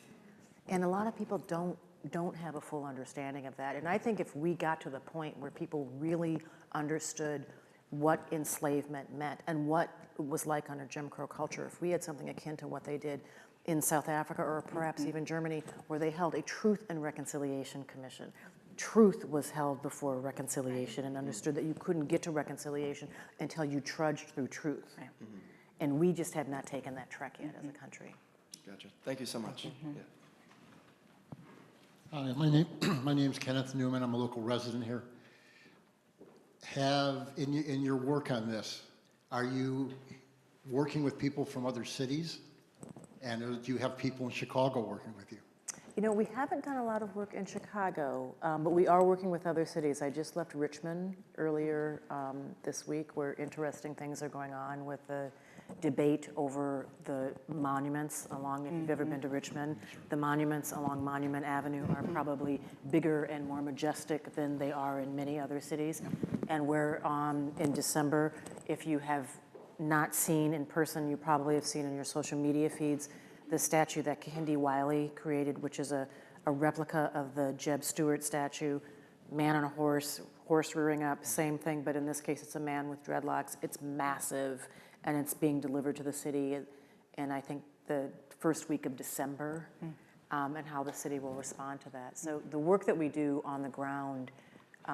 And a lot of people don't have a full understanding of that. And I think if we got to the point where people really understood what enslavement meant and what it was like under Jim Crow culture, if we had something akin to what they did in South Africa or perhaps even Germany, where they held a Truth and Reconciliation Commission. Truth was held before reconciliation and understood that you couldn't get to reconciliation until you trudged through truth. And we just have not taken that trek yet as a country. Gotcha. Thank you so much. Yeah. Hi, my name's Kenneth Newman. I'm a local resident here. In your work on this, are you working with people from other cities? And do you have people in Chicago working with you? You know, we haven't done a lot of work in Chicago, but we are working with other cities. I just left Richmond earlier this week, where interesting things are going on with the debate over the monuments along, if you've ever been to Richmond, the monuments along Monument Avenue are probably bigger and more majestic than they are in many other cities. And we're in December, if you have not seen in person, you probably have seen in your social media feeds, the statue that Kehinde Wiley created, which is a replica of the Jeb Stuart statue, man on a horse rearing up, same thing, but in this case it's a man with dreadlocks. It's massive, and it's being delivered to the city, and I think the first week of December, and how the city will respond to that. So the work that we do on the ground,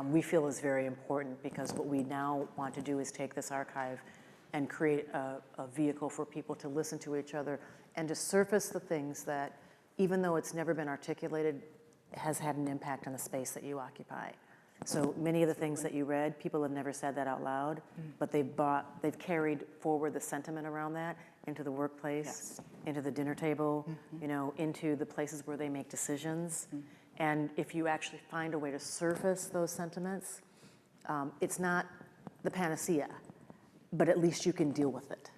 we feel is very important, because what we now want to do is take this archive and create a vehicle for people to listen to each other and to surface the things that, even though it's never been articulated, has had an impact on the space that you occupy. So many of the things that you read, people have never said that out loud, but they've carried forward the sentiment around that into the workplace, into the dinner table, you know, into the places where they make decisions. And if you actually find a way to surface those sentiments, it's not the panacea, but at least you can deal with it.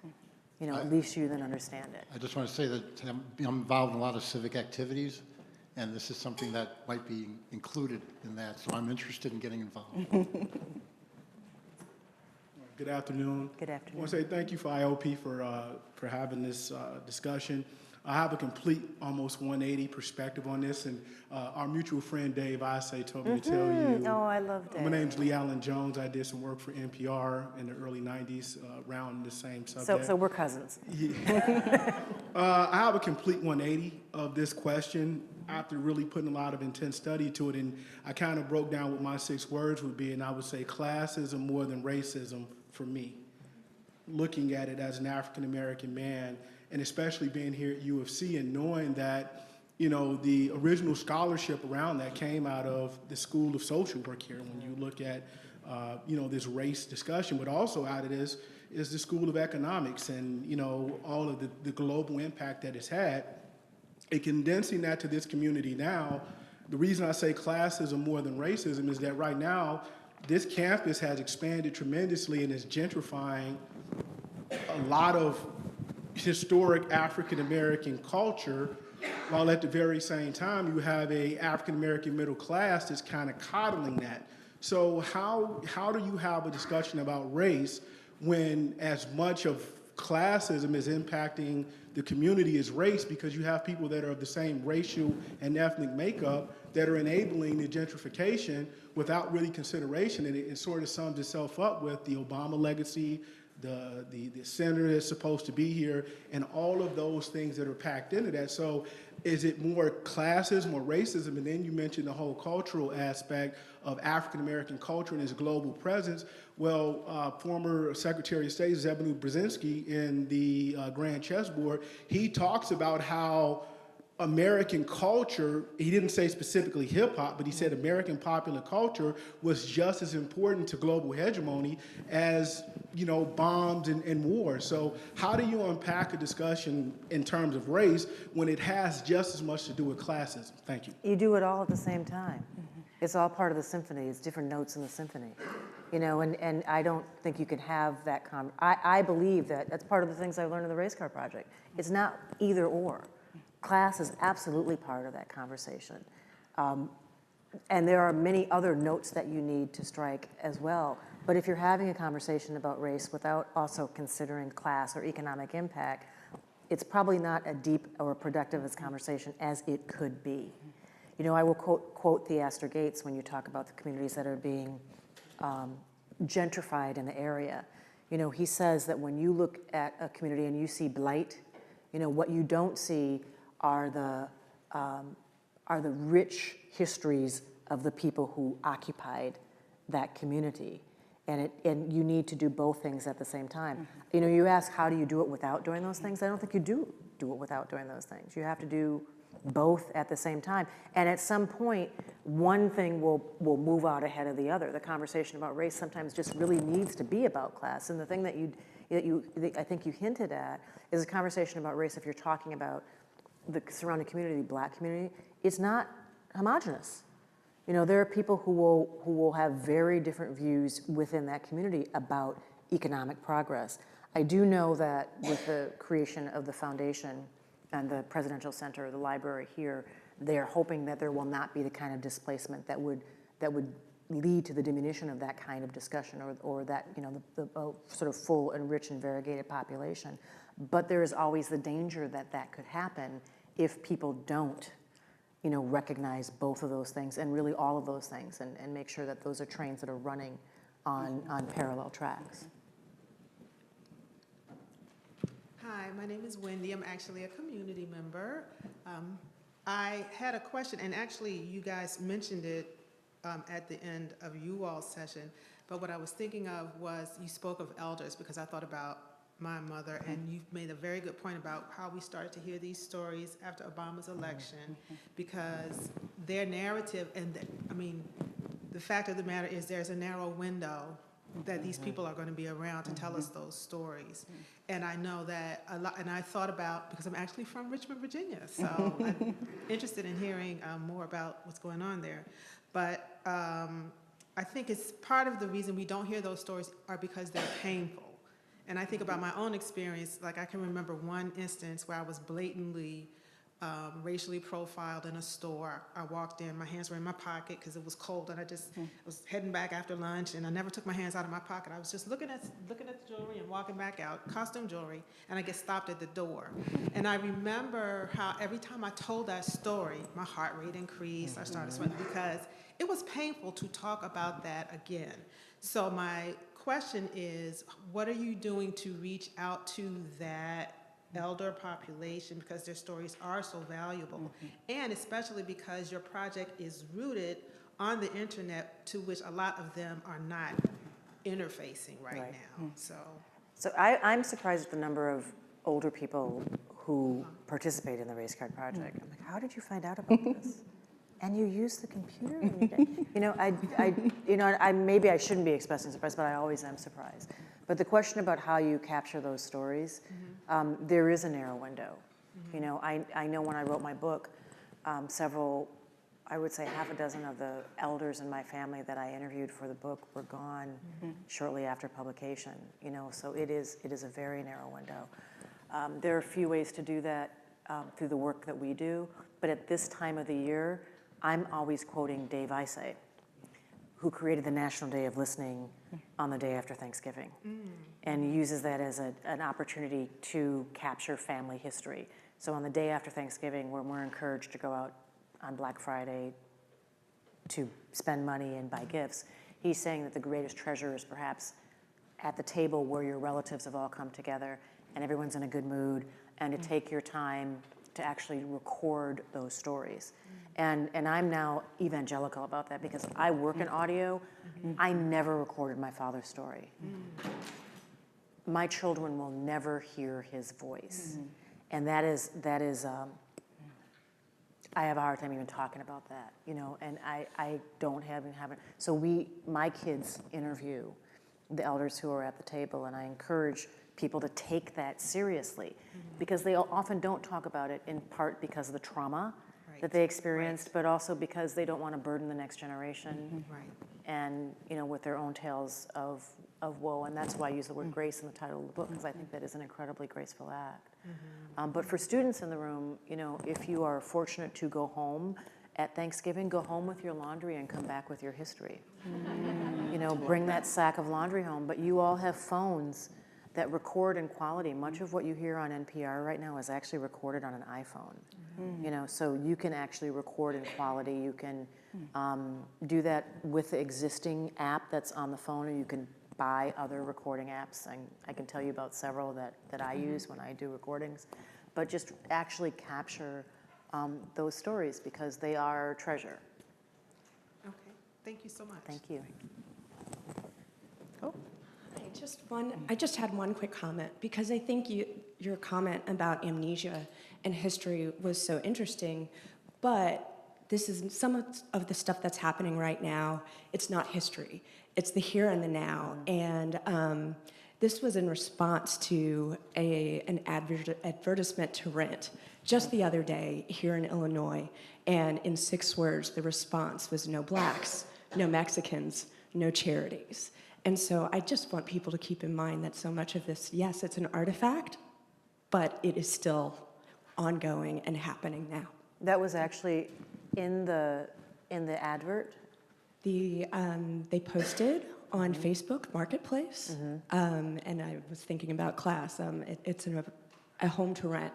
You know, at least you then understand it. I just want to say that I'm involved in a lot of civic activities, and this is something that might be included in that, so I'm interested in getting involved. Good afternoon. Good afternoon. I want to say thank you for IOP for having this discussion. I have a complete, almost 180 perspective on this, and our mutual friend Dave Isay told me to tell you. Oh, I love Dave. My name's Lee Allen Jones. I did some work for NPR in the early 90s around the same subject. So we're cousins. Yeah. I have a complete 180 of this question after really putting a lot of intense study to it, and I kind of broke down what my 6 words would be, and I would say classism more than racism for me. Looking at it as an African-American man, and especially being here at U of C and knowing that, you know, the original scholarship around that came out of the School of Social Work here. When you look at, you know, this race discussion, but also out of this is the School of Economics and, you know, all of the global impact that it's had. And condensing that to this community now, the reason I say classism more than racism is that right now, this campus has expanded tremendously and is gentrifying a lot of historic African-American culture, while at the very same time you have a African-American middle class that's kind of coddling that. So how do you have a discussion about race when as much of classism is impacting the community as race, because you have people that are of the same racial and ethnic makeup that are enabling the gentrification without really consideration, and it sort of sums itself up with the Obama legacy, the senator that's supposed to be here, and all of those things that are packed into that. So is it more classism or racism? And then you mentioned the whole cultural aspect of African-American culture and its global presence. Well, former Secretary of State Zebedee Brzezinski in the Grand Chessboard, he talks about how American culture, he didn't say specifically hip hop, but he said American popular culture was just as important to global hegemony as, you know, bombs and wars. So how do you unpack a discussion in terms of race when it has just as much to do with classism? Thank you. You do it all at the same time. It's all part of the symphony. It's different notes in the symphony. You know, and I don't think you can have that I believe that that's part of the things I learned in the Race Card Project. It's not either or. Class is absolutely part of that conversation. And there are many other notes that you need to strike as well. But if you're having a conversation about race without also considering class or economic impact, it's probably not a deep or productive as conversation as it could be. You know, I will quote Theaster Gates when you talk about the communities that are being gentrified in the area. You know, he says that when you look at a community and you see blight, you know, what you don't see are the rich histories of the people who occupied that community. And you need to do both things at the same time. You know, you ask, how do you do it without doing those things? I don't think you do it without doing those things. You have to do both at the same time. And at some point, one thing will move out ahead of the other. The conversation about race sometimes just really needs to be about class. And the thing that I think you hinted at is a conversation about race. If you're talking about the surrounding community, the Black community, it's not homogenous. You know, there are people who will have very different views within that community about economic progress. I do know that with the creation of the foundation and the Presidential Center, the library here, they're hoping that there will not be the kind of displacement that would lead to the diminution of that kind of discussion or that, you know, the sort of full and rich and variegated population. But there is always the danger that could happen if people don't, you know, recognize both of those things and really all of those things and make sure that those are trains that are running on parallel tracks. Hi, my name is Wendy. I'm actually a community member. I had a question, and actually you guys mentioned it at the end of you all's session, but what I was thinking of was you spoke of elders because I thought about my mother, and you've made a very good point about how we started to hear these stories after Obama's election because their narrative, and I mean, the fact of the matter is there's a narrow window that these people are going to be around to tell us those stories. And I know that a lot, and I thought about, because I'm actually from Richmond, Virginia, so I'm interested in hearing more about what's going on there. But I think it's part of the reason we don't hear those stories are because they're painful. And I think about my own experience, like I can remember one instance where I was blatantly racially profiled in a store. I walked in, my hands were in my pocket because it was cold, and I just was heading back after lunch, and I never took my hands out of my pocket. I was just looking at the jewelry and walking back out, costume jewelry, and I get stopped at the door. And I remember how every time I told that story, my heart rate increased. I started sweating because it was painful to talk about that again. So my question is, what are you doing to reach out to that elder population, because their stories are so valuable, and especially because your project is rooted on the internet, to which a lot of them are not interfacing right now. So I'm surprised at the number of older people who participate in the Race Card Project. I'm like, how did you find out about this? And you use the computer? Maybe I shouldn't be expressing surprise, but I always am surprised. But the question about how you capture those stories, there is a narrow window. You know, I know when I wrote my book, several, I would say half a dozen of the elders in my family that I interviewed for the book were gone shortly after publication. You know, so it is a very narrow window. There are a few ways to do that through the work that we do, but at this time of the year, I'm always quoting Dave Isay, who created the National Day of Listening on the day after Thanksgiving, and uses that as an opportunity to capture family history. So on the day after Thanksgiving, when we're encouraged to go out on Black Friday to spend money and buy gifts, he's saying that the greatest treasure is perhaps at the table where your relatives have all come together and everyone's in a good mood, and to take your time to actually record those stories. And I'm now evangelical about that because I work in audio. I never recorded my father's story. My children will never hear his voice. And that is I have a hard time even talking about that, you know, and I don't have it. So my kids interview the elders who are at the table, and I encourage people to take that seriously because they often don't talk about it, in part because of the trauma that they experienced, but also because they don't want to burden the next generation. Right. And, with their own tales of woe. And that's why I use the word grace in the title of the book, because I think that is an incredibly graceful act. But for students in the room, if you are fortunate to go home at Thanksgiving, go home with your laundry and come back with your history. Bring that sack of laundry home. But you all have phones that record in quality. Much of what you hear on NPR right now is actually recorded on an iPhone. So you can actually record in quality. You can do that with the existing app that's on the phone, or you can buy other recording apps. I can tell you about several that I use when I do recordings. But just actually capture those stories, because they are treasure. Okay. Thank you so much. Thank you. I just had one quick comment, because I think your comment about amnesia and history was so interesting, but this is some of the stuff that's happening right now. It's not history. It's the here and the now. And this was in response to an advertisement to rent just the other day here in Illinois. And in 6 words, the response was no blacks, no Mexicans, no charities. And so I just want people to keep in mind that so much of this, yes, it's an artifact, but it is still ongoing and happening now. That was actually in the advert? They posted on Facebook Marketplace, and I was thinking about class. It's a home to rent,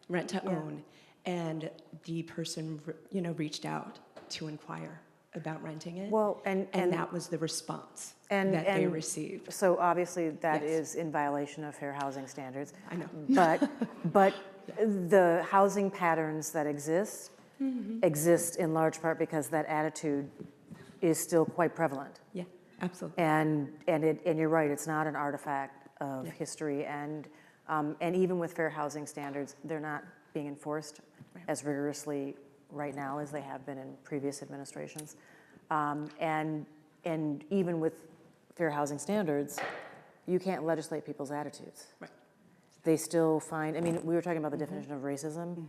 rent to own, and the person reached out to inquire about renting it. Well, and that was the response that they received. So obviously that is in violation of fair housing standards. I know. But the housing patterns that exist in large part because that attitude is still quite prevalent. Yeah, absolutely. And you're right, it's not an artifact of history, and even with fair housing standards, they're not being enforced as rigorously right now as they have been in previous administrations. And even with fair housing standards, you can't legislate people's attitudes. Right. They still find, we were talking about the definition of racism.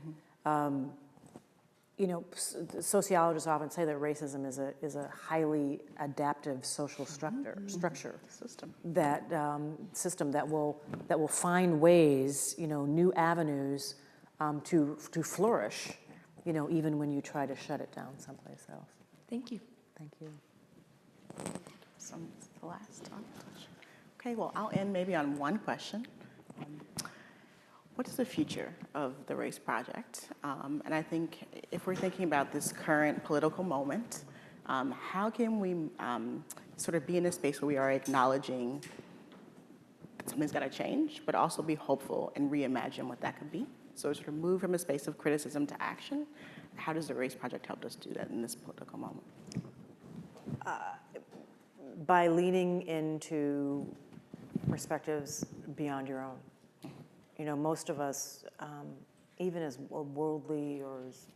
Sociologists often say that racism is a highly adaptive social structure System. that will find ways, new avenues to flourish, even when you try to shut it down someplace else. Thank you. Thank you. So it's the last time. Okay, well, I'll end maybe on one question. What is the future of the Race Project? And I think if we're thinking about this current political moment, how can we sort of be in a space where we are acknowledging something's got to change, but also be hopeful and reimagine what that could be? So sort of move from a space of criticism to action. How does the Race Project help us do that in this political moment? By leaning into perspectives beyond your own. Most of us, even as worldly or as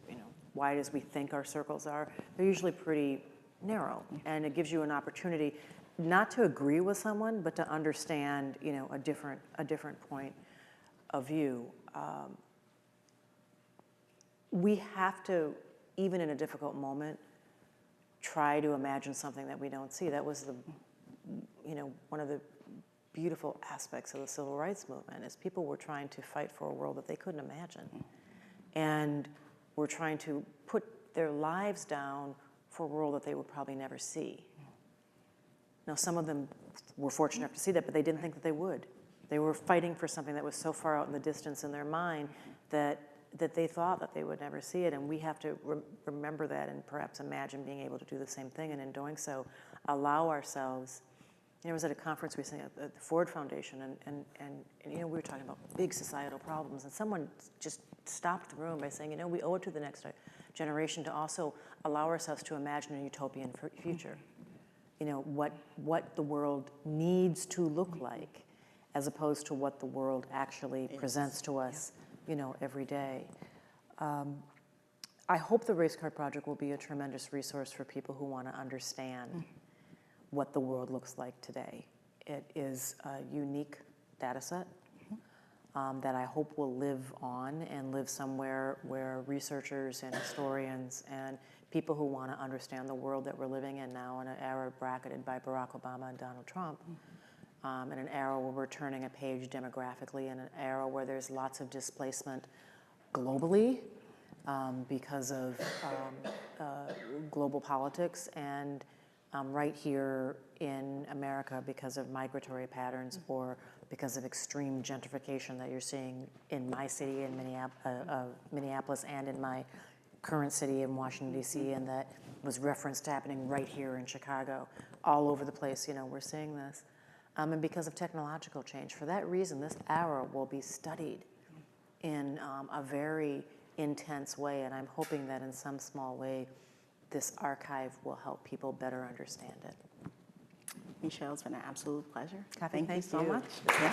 wide as we think our circles are, they're usually pretty narrow, and it gives you an opportunity not to agree with someone, but to understand, a different point of view. We have to, even in a difficult moment, try to imagine something that we don't see. That was one of the beautiful aspects of the civil rights movement, is people were trying to fight for a world that they couldn't imagine, and were trying to put their lives down for a world that they would probably never see. Now, some of them were fortunate enough to see that, but they didn't think that they would. They were fighting for something that was so far out in the distance in their mind that they thought that they would never see it, and we have to remember that and perhaps imagine being able to do the same thing, and in doing so, allow ourselves. I was at a conference recently at the Ford Foundation, and we were talking about big societal problems, and someone just stopped the room by saying, we owe it to the next generation to also allow ourselves to imagine a utopian future. What the world needs to look like, as opposed to what the world actually presents to us, every day. I hope the Race Card Project will be a tremendous resource for people who want to understand what the world looks like today. It is a unique data set. that I hope will live on and live somewhere where researchers and historians and people who want to understand the world that we're living in now, in an era bracketed by Barack Obama and Donald Trump, in an era where we're turning a page demographically, in an era where there's lots of displacement globally because of global politics, and right here in America because of migratory patterns or because of extreme gentrification that you're seeing in my city in Minneapolis and in my current city in Washington, D.C., and that was referenced happening right here in Chicago. All over the place, we're seeing this. And because of technological change. For that reason, this era will be studied in a very intense way, and I'm hoping that in some small way, this archive will help people better understand it. Michelle, it's been an absolute pleasure. Kathy, Thank you so thank you. much. Yeah.